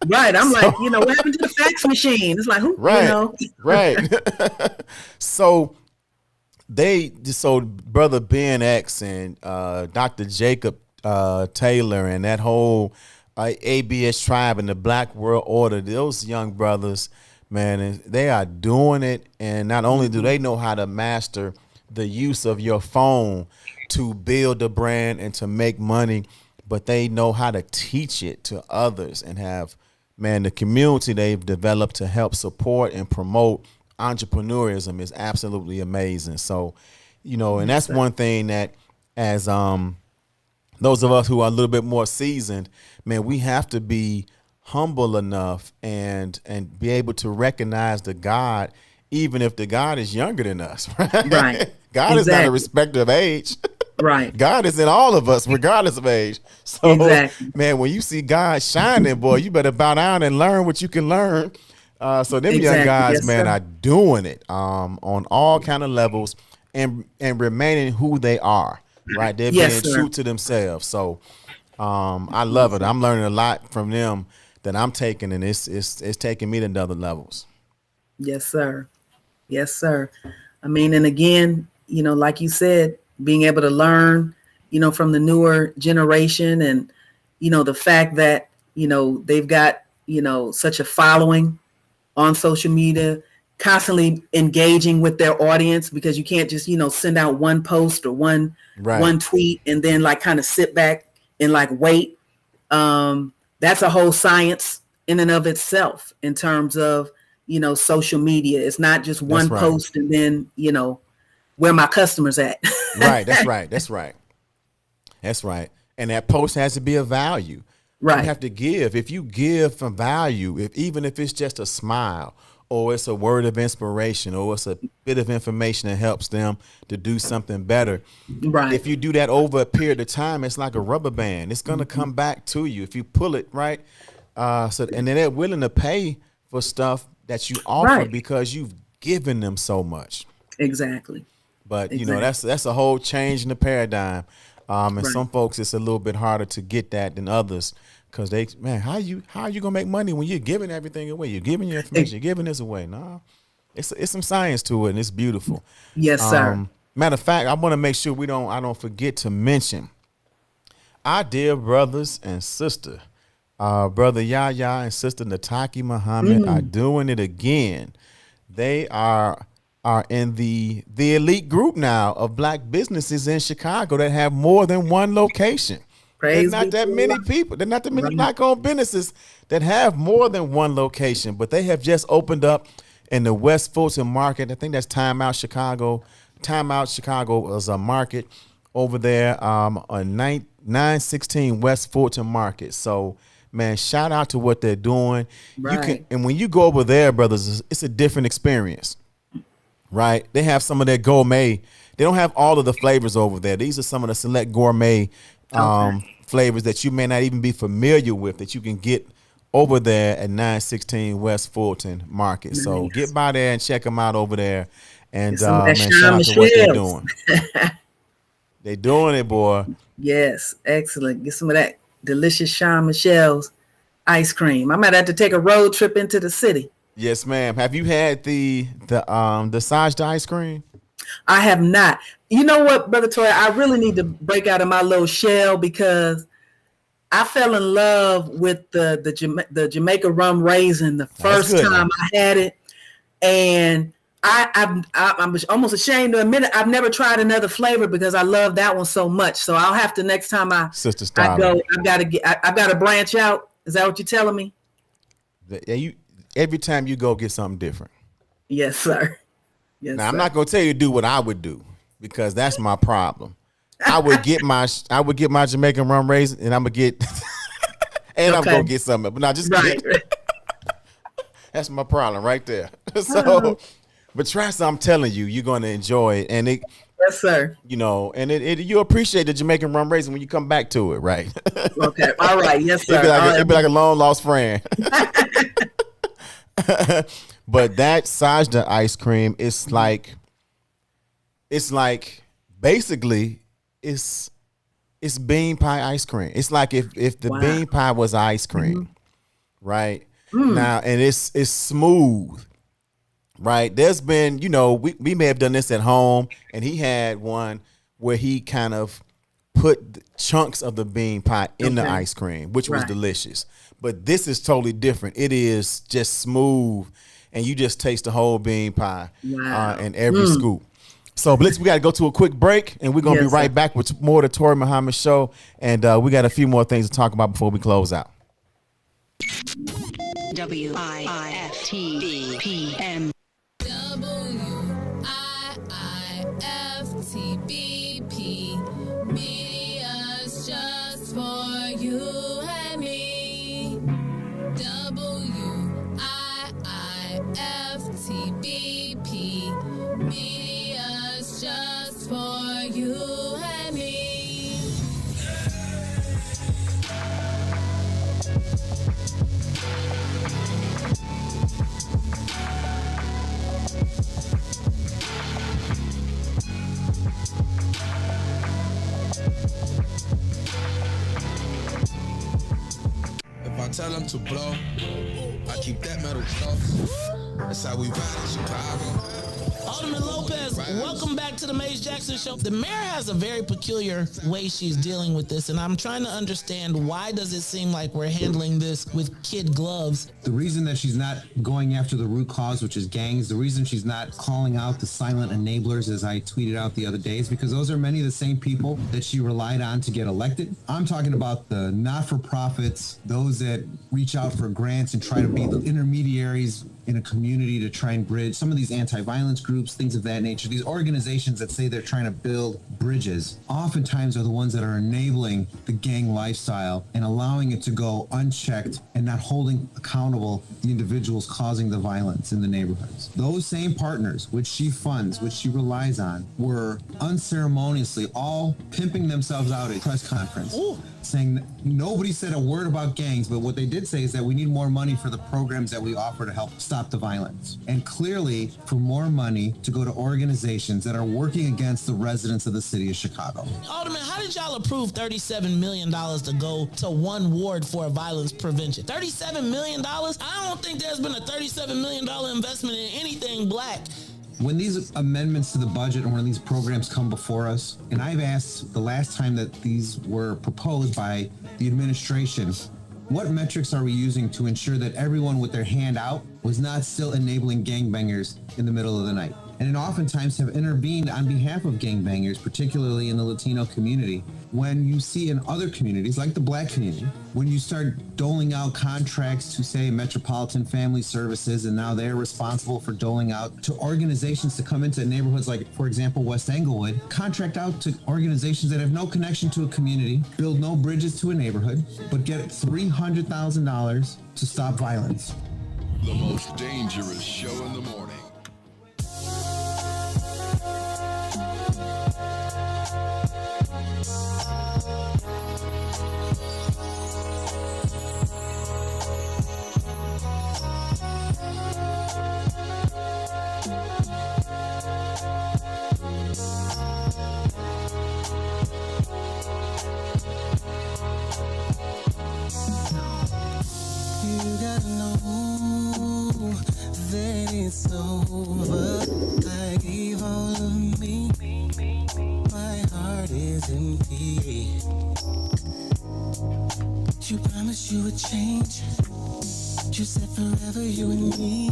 Right. I'm like, what happened to the fax machine? It's like, who? Right. Right. So Brother Ben X and Dr. Jacob Taylor and that whole ABS tribe and the Black World Order, those young brothers, man, they are doing it. And not only do they know how to master the use of your phone to build a brand and to make money, but they know how to teach it to others and have, man, the community they've developed to help support and promote entrepreneurism is absolutely amazing. So, and that's one thing that as those of us who are a little bit more seasoned, man, we have to be humble enough and be able to recognize the God, even if the God is younger than us, right? Right. God is not a respecter of age. Right. God is in all of us, regardless of age. So, man, when you see God shining, boy, you better bow down and learn what you can learn. So them young guys, man, are doing it on all kind of levels and remaining who they are, right? They're being true to themselves. So I love it. I'm learning a lot from them that I'm taking, and it's taking me to other levels. Yes, sir. Yes, sir. I mean, and again, like you said, being able to learn, from the newer generation and, the fact that, they've got, such a following on social media, constantly engaging with their audience, because you can't just, send out one post or one tweet and then like kind of sit back and like wait. That's a whole science in and of itself in terms of, social media. It's not just one post and then, where my customers at. Right. That's right. That's right. That's right. And that post has to be of value. Right. You have to give. If you give from value, even if it's just a smile or it's a word of inspiration or it's a bit of information that helps them to do something better. Right. If you do that over a period of time, it's like a rubber band. It's going to come back to you if you pull it right. And then they're willing to pay for stuff that you offer because you've given them so much. Exactly. But that's a whole change in the paradigm. And some folks, it's a little bit harder to get that than others because how are you gonna make money when you're giving everything away? You're giving your information, you're giving this away. No, it's some science to it, and it's beautiful. Yes, sir. Matter of fact, I want to make sure I don't forget to mention our dear brothers and sister, brother Yahya and sister Touré Muhammad are doing it again. They are in the elite group now of Black businesses in Chicago that have more than one location. There's not that many people. There's not that many Black-owned businesses that have more than one location, but they have just opened up in the West Fulton market. I think that's Time Out Chicago. Time Out Chicago is a market over there on 916 West Fulton Market. So, man, shout out to what they're doing. And when you go over there, brothers, it's a different experience. Right. They have some of their gourmet. They don't have all of the flavors over there. These are some of the select gourmet flavors that you may not even be familiar with that you can get over there at 916 West Fulton Market. Nice. So get by there and check them out over there. And man, shout out to what they're doing. They're doing it, boy. Yes. Excellent. Get some of that delicious Jean Michel's ice cream. I might have to take a road trip into the city. Yes, ma'am. Have you had the Saj ice cream? I have not. You know what, Brother Touré? I really need to break out of my little shell because I fell in love with the Jamaica rum raisin the first time I had it, and I'm almost ashamed to admit it. I've never tried another flavor because I love that one so much. So I'll have to next time I go. I've got to branch out. Is that what you're telling me? Every time you go, get something different. Yes, sir. Yes. Now I'm not gonna tell you to do what I would do because that's my problem. I would get my Jamaican rum raisin and I'm gonna get and I'm gonna get something. But not just that's my problem right there. So, but try some. I'm telling you, you're gonna enjoy it, and Yes, sir. You know, and you appreciate the Jamaican rum raisin when you come back to it, right? Okay. All right. Yes, sir. It'd be like a long lost friend. But that Sajda ice cream, it's like basically it's bean pie ice cream. It's like if the bean pie was ice cream, right? Now, and it's smooth, right? There's been, you know, we may have done this at home, and he had one where he kind of put the chunks of the bean pie in the ice cream, which was delicious. But this is totally different. It is just smooth, and you just taste the whole bean pie in every scoop. So, Blitz, we got to go to a quick break, and we're going to be right back with more of the Touré Muhammad Show, and we got a few more things to talk about before we close out. WIIFTBP. WIIFTBP. Media's just for you and me. WIIFTBP. Media's just for you and me. If I tell them to blow, I keep that metal close. That's how we ride in Chicago. Alderman Lopez, welcome back to the Maze Jackson Show. The mayor has a very peculiar way she's dealing with this, and I'm trying to understand, why does it seem like we're handling this with kid gloves? The reason that she's not going after the root cause, which is gangs, the reason she's not calling out the silent enablers, as I tweeted out the other day, is because those are many of the same people that she relied on to get elected. I'm talking about the not-for-profits, those that reach out for grants and try to be the intermediaries in a community to try and bridge some of these anti-violence groups, things of that nature. These organizations that say they're trying to build bridges oftentimes are the ones that are enabling the gang lifestyle and allowing it to go unchecked and not holding accountable the individuals causing the violence in the neighborhoods. Those same partners, which she funds, which she relies on, were unceremoniously all pimping themselves out at a press conference. Ooh. Saying nobody said a word about gangs, but what they did say is that we need more money for the programs that we offer to help stop the violence. And clearly for more money to go to organizations that are working against the residents of the city of Chicago. Alderman, how did y'all approve $37 million to go to one ward for violence prevention? $37 million? I don't think there's been a $37 million investment in anything black. When these amendments to the budget and when these programs come before us, and I've asked the last time that these were proposed by the administration, what metrics are we using to ensure that everyone with their hand out was not still enabling gangbangers in the middle of the night? And oftentimes have intervened on behalf of gangbangers, particularly in the Latino community. When you see in other communities, like the black community, when you start doling out contracts to, say, Metropolitan Family Services, and now they're responsible for doling out to organizations to come into neighborhoods like, for example, West Englewood, contract out to organizations that have no connection to a community, build no bridges to a neighborhood, but get $300,000 to stop violence. The most dangerous show in the morning. You gotta know that it's over. I gave all of me. My heart is empty. You promised you would change. You said forever, you and me.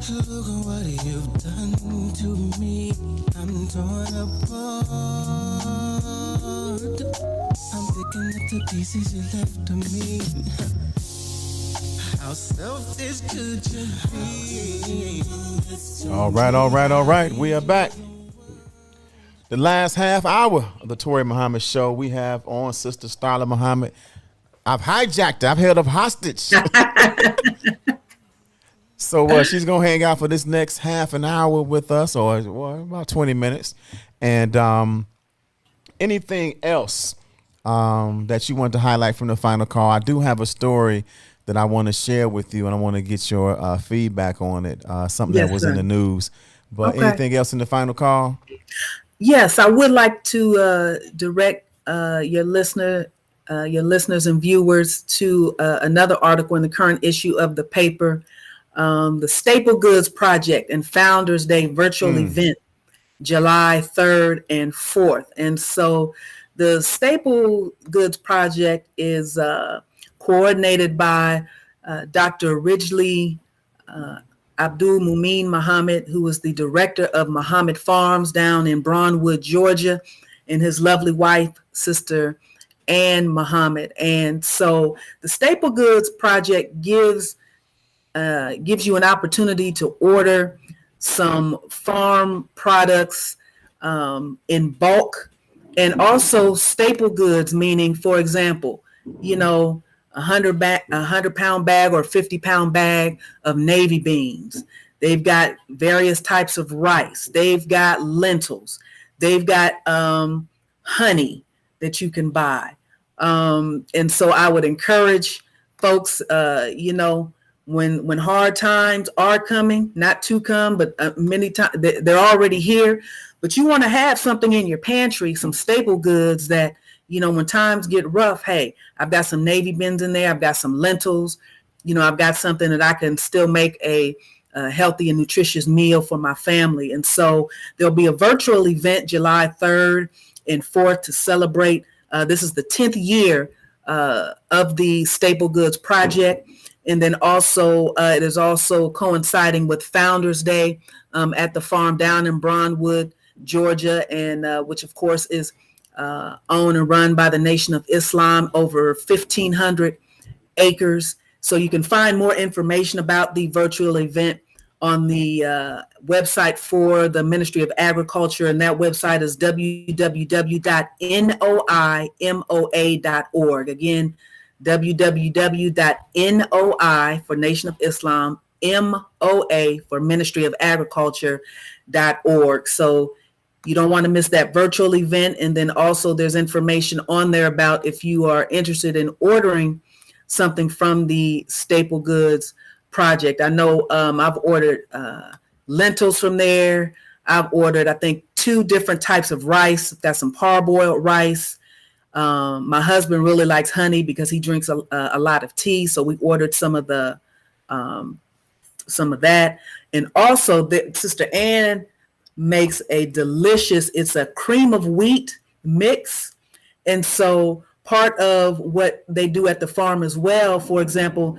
Look at what you've done to me. I'm torn apart. I'm picking up the pieces you left to me. How selfish could you be? All right. We are back. The last half hour of the Touré Muhammad Show, we have on Sister Starla Muhammad. I've hijacked her. I've held her hostage. So she's gonna hang out for this next half an hour with us, or about 20 minutes. And anything else that you want to highlight from the final call? I do have a story that I want to share with you, and I want to get your feedback on it. Something that was in the news. But anything else in the final call? Yes, I would like to direct your listeners and viewers to another article in the current issue of the paper, the Staple Goods Project and Founders Day virtual event, July 3rd and 4th. And so the Staple Goods Project is coordinated by Dr. Ridgely Abdul Muhammad, who is the director of Muhammad Farms down in Brownwood, Georgia, and his lovely wife, Sister Ann Muhammad. And so the Staple Goods Project gives you an opportunity to order some farm products in bulk, and also staple goods, meaning, for example, a 100-pound bag or 50-pound bag of navy beans. They've got various types of rice. They've got lentils. They've got honey that you can buy. And so I would encourage folks, when hard times are coming, not to come, but many times they're already here. But you want to have something in your pantry, some staple goods that, when times get rough, hey, I've got some navy beans in there. I've got some lentils. I've got something that I can still make a healthy and nutritious meal for my family. And so there'll be a virtual event July 3rd and 4th to celebrate. This is the 10th year of the Staple Goods Project. And then also, it is also coinciding with Founders Day at the farm down in Brownwood, Georgia, and which, of course, is owned and run by the Nation of Islam, over 1,500 acres. So you can find more information about the virtual event on the website for the Ministry of Agriculture, and that website is www.noimoa.org. Again, www.noi for Nation of Islam, MOA for Ministry of Agriculture.org. So you don't want to miss that virtual event. And then also there's information on there about if you are interested in ordering something from the Staple Goods Project. I know I've ordered lentils from there. I've ordered, I think, 2 different types of rice. I've got some parboiled rice. My husband really likes honey because he drinks a lot of tea. So we ordered some of that. And also Sister Ann makes a delicious, it's a cream of wheat mix. And so part of what they do at the farm as well, for example,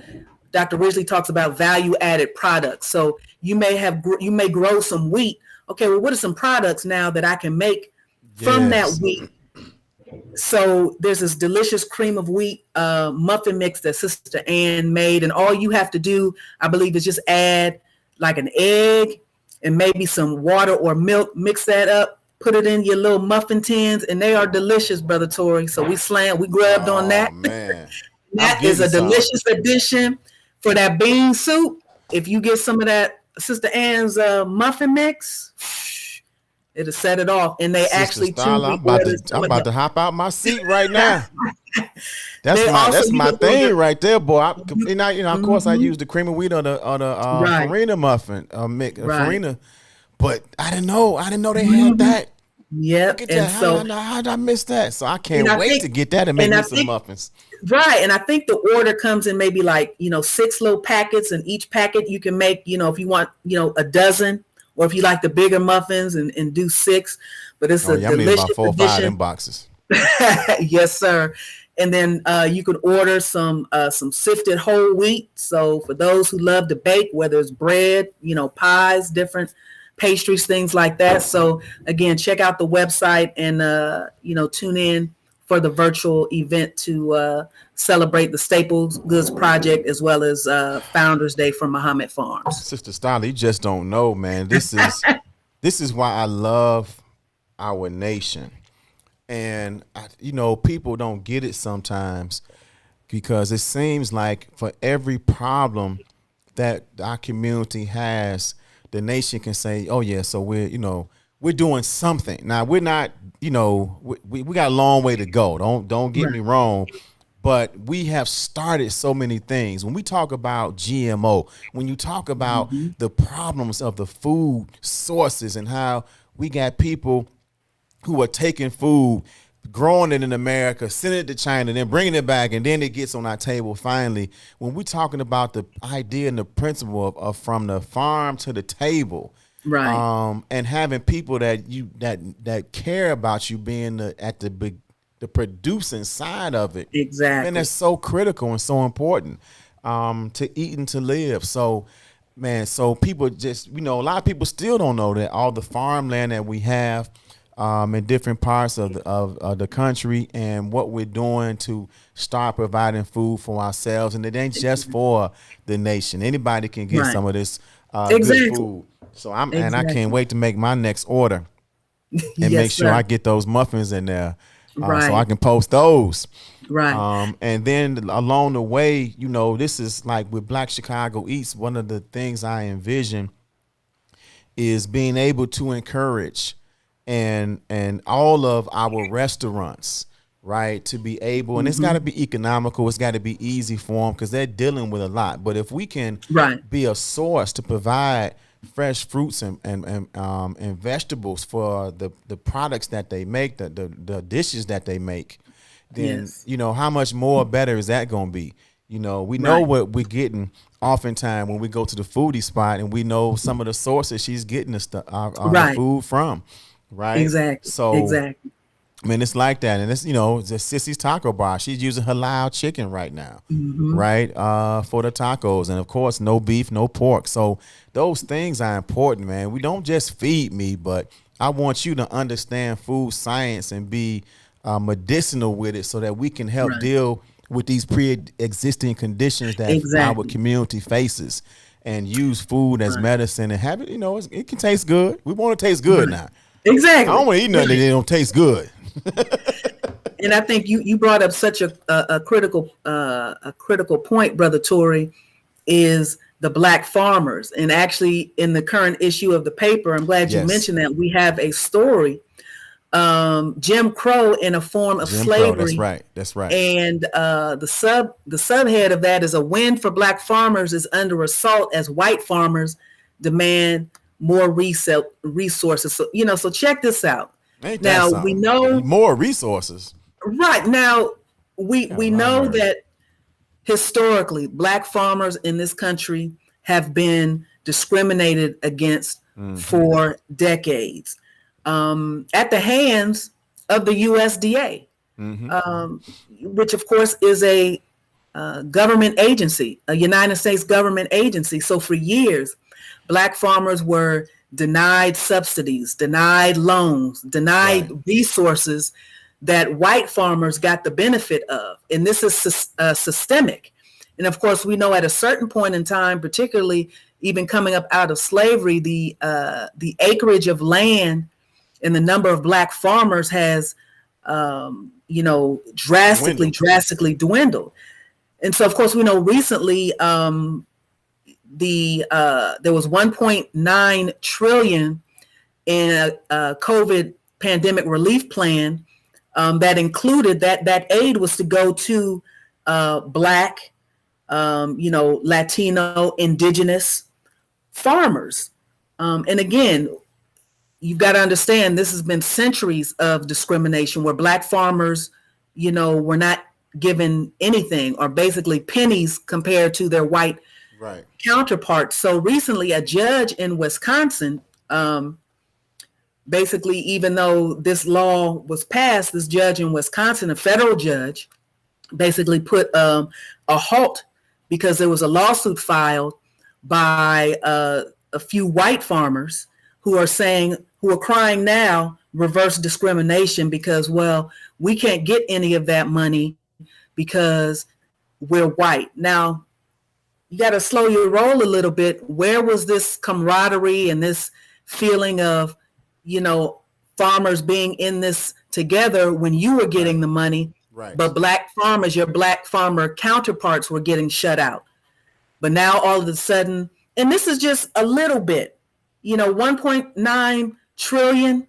Dr. Ridgely talks about value added products. So you may grow some wheat. Okay, well, what are some products now that I can make from that wheat? So there's this delicious cream of wheat muffin mix that Sister Ann made. And all you have to do, I believe, is just add like an egg and maybe some water or milk, mix that up, put it in your little muffin tins, and they are delicious, Brother Tory. So we grabbed on that. Man. That is a delicious addition for that bean soup. If you get some of that Sister Ann's muffin mix, it'll set it off. And they Sister actually Starla, I'm about to hop out my seat right now. That's my thing right there, boy. Of course, I use the cream of wheat or the farina muffin farina, but I didn't know they had that. Yep. And so how did I miss that? So I can't wait to get that and make me some muffins. Right. And I think the order comes in maybe 6 little packets, and each packet you can make, if you want, a dozen, or if you like the bigger muffins and do 6. But it's a delicious about 4 or 5 of them boxes. Yes, sir. And then you can order some sifted whole wheat. So for those who love to bake, whether it's bread, pies, different pastries, things like that. So again, check out the website and tune in for the virtual event to celebrate the Staples Goods Project as well as Founders Day from Muhammad Farms. Sister Starla, you just don't know, man. This is why I love our nation. And, people don't get it sometimes because it seems like for every problem that our community has, the nation can say, oh yeah, so we're doing something. Now we're not, we got a long way to go. Don't get me wrong, but we have started so many things. When we talk about GMO, when you talk about the problems of the food sources and how we got people who are taking food, growing it in America, sending it to China, then bringing it back, and then it gets on our table finally. When we're talking about the idea and the principle of from the farm to the table, right? And having people that care about you being at the producing side of it, exactly. And that's so critical and so important to eat and to live. So, man, so people just, a lot of people still don't know that all the farmland that we have in different parts of the country and what we're doing to start providing food for ourselves. And it ain't just for the nation. Anybody can get some of this good food. So I can't wait to make my next order and make sure I get those muffins in there so I can post those. Right. And then along the way, this is like with Black Chicago Eats, one of the things I envision is being able to encourage and all of our restaurants, right, to be able, and it's got to be economical, it's got to be easy for them because they're dealing with a lot. But if we can be a source to provide fresh fruits and vegetables for the products that they make, the dishes that they make, then how much more better is that going to be? We know what we're getting oftentimes when we go to the foodie spot, and we know some of the sources she's getting the food from. Right. Exactly. So, I mean, it's like that. And it's, the Sissy's Taco Bar. She's using halal chicken right now, right, for the tacos. And, of course, no beef, no pork. So those things are important, man. We don't just feed me, but I want you to understand food science and be medicinal with it so that we can help deal with these pre-existing conditions that our community faces and use food as medicine and have it, it can taste good. We want to taste good now. Exactly. I don't want to eat nothing that don't taste good. And I think you brought up such a critical point, Brother Touré, is the Black farmers. And actually, in the current issue of the paper, I'm glad you mentioned that, we have a story, Jim Crow in a form of slavery. That's right. And the subhead of that is a win for Black farmers is under assault as white farmers demand more resources. So, so check this out. Now we know more resources. Right. Now we know that historically Black farmers in this country have been discriminated against for decades at the hands of the USDA, which of course is a government agency, a United States government agency. So for years, Black farmers were denied subsidies, denied loans, denied resources that white farmers got the benefit of. And this is systemic. And of course, we know at a certain point in time, particularly even coming up out of slavery, the acreage of land and the number of Black farmers has, drastically dwindled. And so, of course, we know recently, there was 1.9 trillion in a COVID pandemic relief plan that included that aid was to go to Black, Latino, indigenous farmers. And again, you've got to understand this has been centuries of discrimination where Black farmers, were not given anything or basically pennies compared to their white counterparts. So recently, a judge in Wisconsin, basically, even though this law was passed, this judge in Wisconsin, a federal judge, basically put a halt because there was a lawsuit filed by a few white farmers who are crying now, reverse discrimination because, well, we can't get any of that money because we're white. Now, you got to slow your roll a little bit. Where was this camaraderie and this feeling of, farmers being in this together when you were getting the money, but Black farmers, your Black farmer counterparts were getting shut out? But now all of a sudden, and this is just a little bit, 1.9 trillion,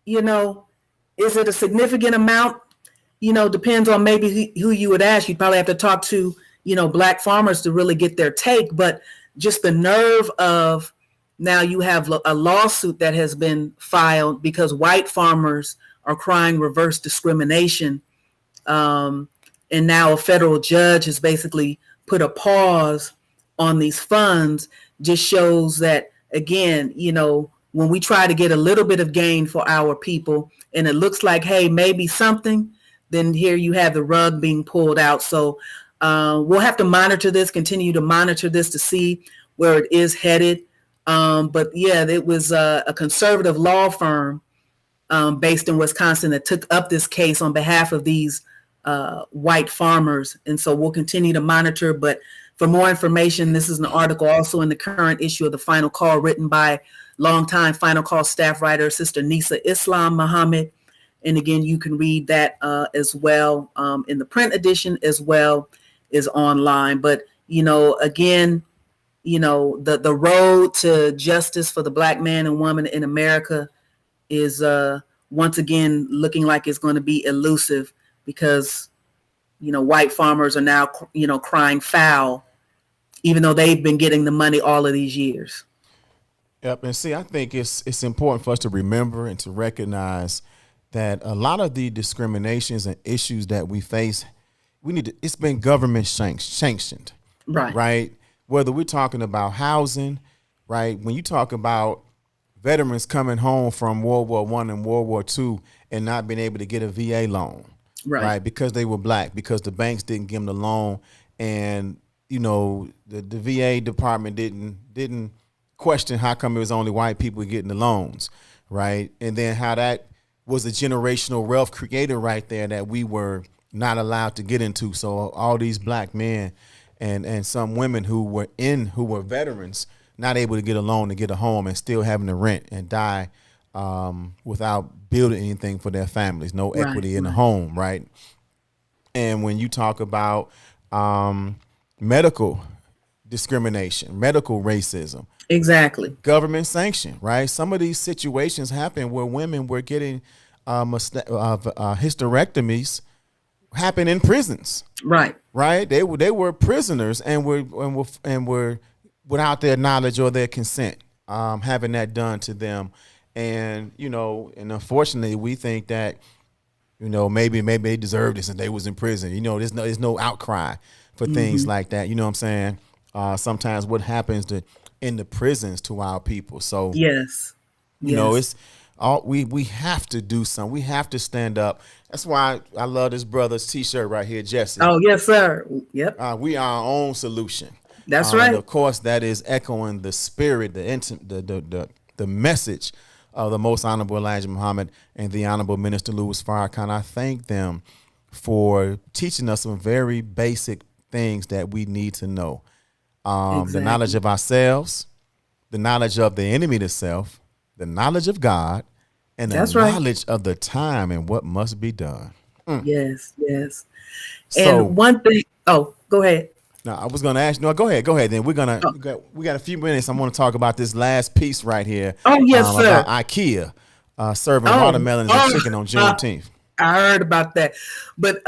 is it a significant amount? Depends on maybe who you would ask. You'd probably have to talk to, Black farmers to really get their take. But just the nerve of now you have a lawsuit that has been filed because white farmers are crying reverse discrimination. And now a federal judge has basically put a pause on these funds. Just shows that, again, when we try to get a little bit of gain for our people and it looks like, hey, maybe something, then here you have the rug being pulled out. So we'll have to continue to monitor this to see where it is headed. But yeah, it was a conservative law firm based in Wisconsin that took up this case on behalf of these white farmers. And so we'll continue to monitor. But for more information, this is an article also in the current issue of the Final Call written by longtime Final Call staff writer, Sister Nisa Islam Muhammad. And again, you can read that as well in the print edition as well as online. But, again, the road to justice for the Black man and woman in America is once again looking like it's going to be elusive because, white farmers are now, crying foul, even though they've been getting the money all of these years. Yep. And see, I think it's important for us to remember and to recognize that a lot of the discriminations and issues that we face, it's been government sanctioned. Right. Right. Whether we're talking about housing, right? When you talk about veterans coming home from World War I and World War II and not being able to get a VA loan, right? Because they were Black, because the banks didn't give them the loan, and the VA department didn't question how come it was only white people getting the loans, right? And then how that was a generational wealth creator right there that we were not allowed to get into. So all these Black men and some women who were veterans, not able to get a loan to get a home and still having to rent and die without building anything for their families, no equity in the home, right? And when you talk about medical discrimination, medical racism, exactly, government sanction, right? Some of these situations happen where women were getting hysterectomies happen in prisons, right? They were prisoners and were without their knowledge or their consent, having that done to them. And, and unfortunately we think that, maybe they deserved this and they was in prison. There's no outcry for things like that. You know what I'm saying? Sometimes what happens in the prisons to our people. So yes, it's all we have to do something. We have to stand up. That's why I love this brother's T-shirt right here, Jesse. Oh yes, sir. Yep. We are our own solution. That's right. Of course, that is echoing the spirit, the message of the Most Honorable Elijah Muhammad and the Honorable Minister Louis Farrakhan. I thank them for teaching us some very basic things that we need to know. The knowledge of ourselves, the knowledge of the enemy to self, the knowledge of God, and the knowledge of the time and what must be done. Yes. So, and one thing, go ahead. Now, I was going to ask, no, go ahead. Then we got a few minutes. I want to talk about this last piece right here. Oh, yes, sir. About IKEA serving watermelons and chicken on Juneteenth. I heard about that. But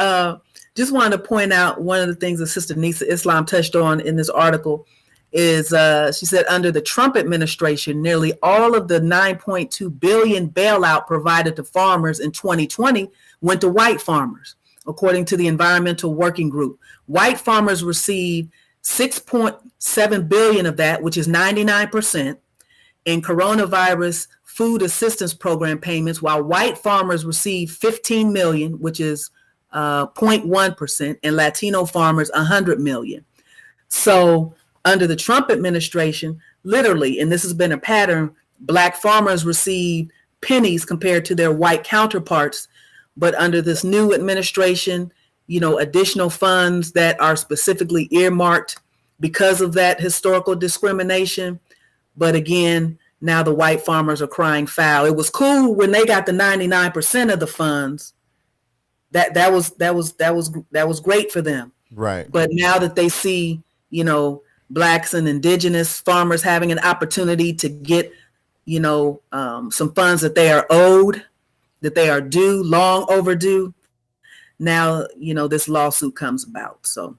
just wanted to point out one of the things that Sister Nisa Islam touched on in this article is she said under the Trump administration, nearly all of the $9.2 billion bailout provided to farmers in 2020 went to white farmers. According to the Environmental Working Group, white farmers received $6.7 billion of that, which is 99%, in coronavirus food assistance program payments, while white farmers received $15 million, which is 0.1%, and Latino farmers $100 million. So under the Trump administration, literally, and this has been a pattern, Black farmers received pennies compared to their white counterparts. But under this new administration, additional funds that are specifically earmarked because of that historical discrimination. But again, now the white farmers are crying foul. It was cool when they got the 99% of the funds. That was great for them. Right. But now that they see, blacks and indigenous farmers having an opportunity to get, some funds that they are owed, that they are due, long overdue. Now, this lawsuit comes about. So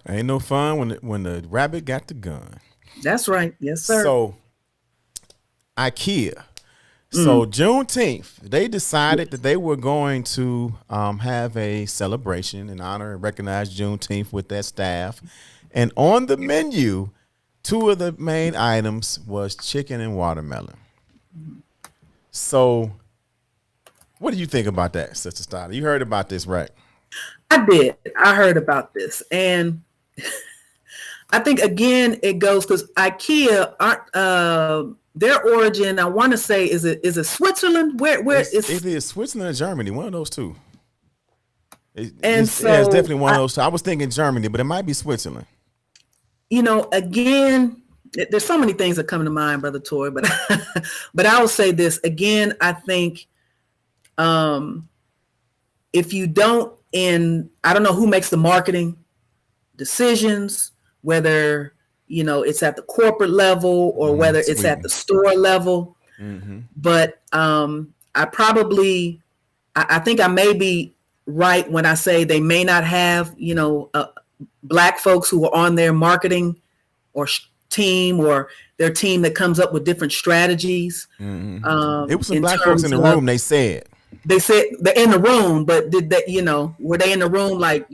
ain't no fun when the rabbit got the gun. That's right. Yes, sir. So IKEA. So Juneteenth, they decided that they were going to have a celebration in honor and recognize Juneteenth with their staff. And on the menu, two of the main items was chicken and watermelon. So what do you think about that, Sister Stoddard? You heard about this, right? I did. I heard about this. And I think, again, it goes because IKEA aren't their origin, I want to say, is it Switzerland? Where it is Switzerland or Germany, one of those two. It's definitely one of those two. I was thinking Germany, but it might be Switzerland. Again, there's so many things that come to mind, Brother Toy, but but I will say this again. I think if you don't, I don't know who makes the marketing decisions, whether it's at the corporate level or whether it's at the store level. Mm-hmm. But I think I may be right when I say they may not have, black folks who are on their marketing or team, or their team that comes up with different strategies. Mm-hmm. It was some black folks in the room. They said they're in the room, but did that, were they in the room like,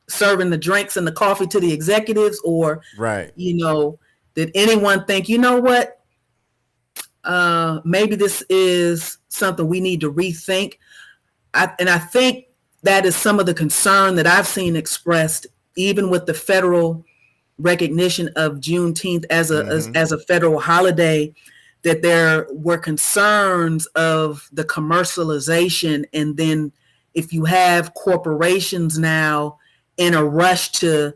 serving the drinks and the coffee to the executives, or right? Did anyone think, what? Maybe this is something we need to rethink. I think that is some of the concern that I've seen expressed, even with the federal recognition of Juneteenth as a federal holiday, that there were concerns of the commercialization, and then if you have corporations now in a rush to,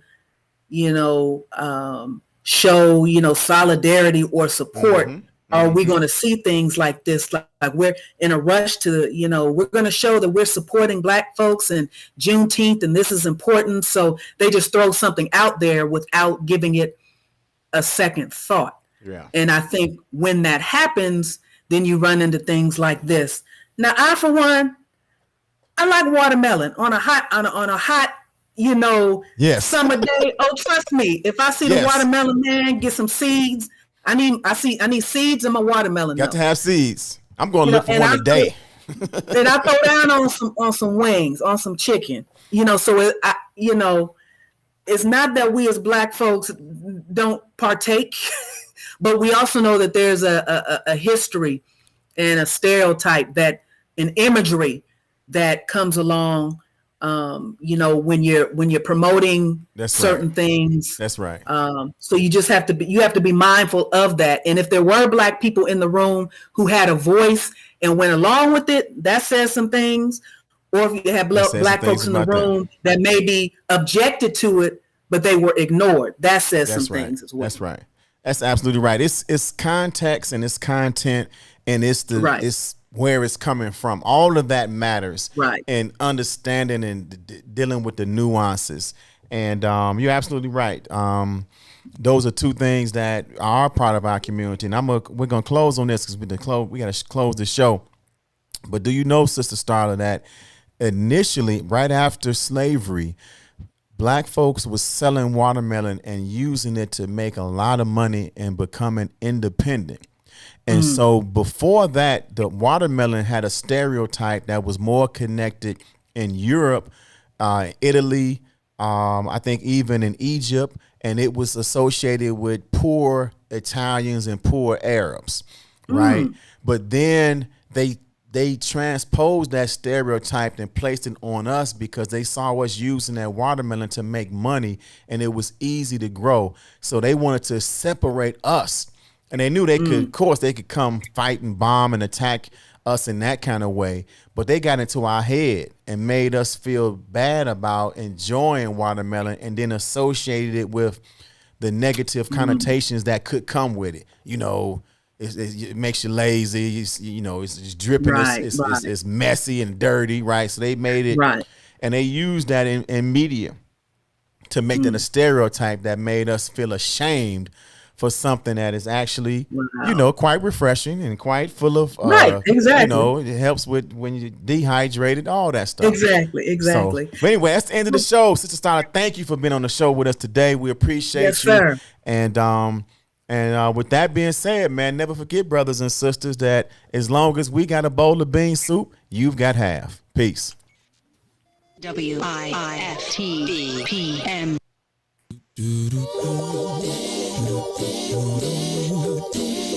show, solidarity or support, are we going to see things like this? Like we're in a rush to, we're going to show that we're supporting black folks and Juneteenth, and this is important. So they just throw something out there without giving it a second thought. Yeah. And I think when that happens, then you run into things like this. Now, I, for one, I like watermelon on a hot, yes, summer day. Oh, trust me, if I see the watermelon, man, get some seeds. I need seeds in my watermelon. Got to have seeds. I'm going to look for one today. And I throw down on some wings, on some chicken. So it's not that we as black folks don't partake, but we also know that there's a history and a stereotype, that an imagery that comes along. When you're promoting certain things. That's right. So you just have to be mindful of that. And if there were black people in the room who had a voice and went along with it, that says some things. Or if you have black folks in the room that maybe objected to it, but they were ignored, that says some things as well. That's right. That's absolutely right. It's context and it's content and it's it's where it's coming from. All of that matters, right? And understanding and dealing with the nuances. And you're absolutely right. Those are two things that are part of our community. And we're gonna close on this because we got to close the show. But do you know, Sister Starla, that initially, right after slavery, black folks was selling watermelon and using it to make a lot of money and becoming independent. And so before that, the watermelon had a stereotype that was more connected in Europe, Italy, I think even in Egypt, and it was associated with poor Italians and poor Arabs, right? But then they transposed that stereotype and placed it on us because they saw us using that watermelon to make money, and it was easy to grow. So they wanted to separate us. And they knew they could, of course, they could come fight and bomb and attack us in that kind of way. But they got into our head and made us feel bad about enjoying watermelon and then associated it with the negative connotations that could come with it. It makes you lazy. It's dripping. It's messy and dirty, right? So they made it, and they used that in media. to make that a stereotype that made us feel ashamed for something that is actually, quite refreshing and quite full of, right, exactly. It helps with when you're dehydrated, all that stuff. Exactly. So, but anyway, that's the end of the show. Sister Starla, thank you for being on the show with us today. We appreciate you. Sir. And with that being said, man, never forget, brothers and sisters, that as long as we got a bowl of bean soup, you've got half. Peace. WIIFTBP.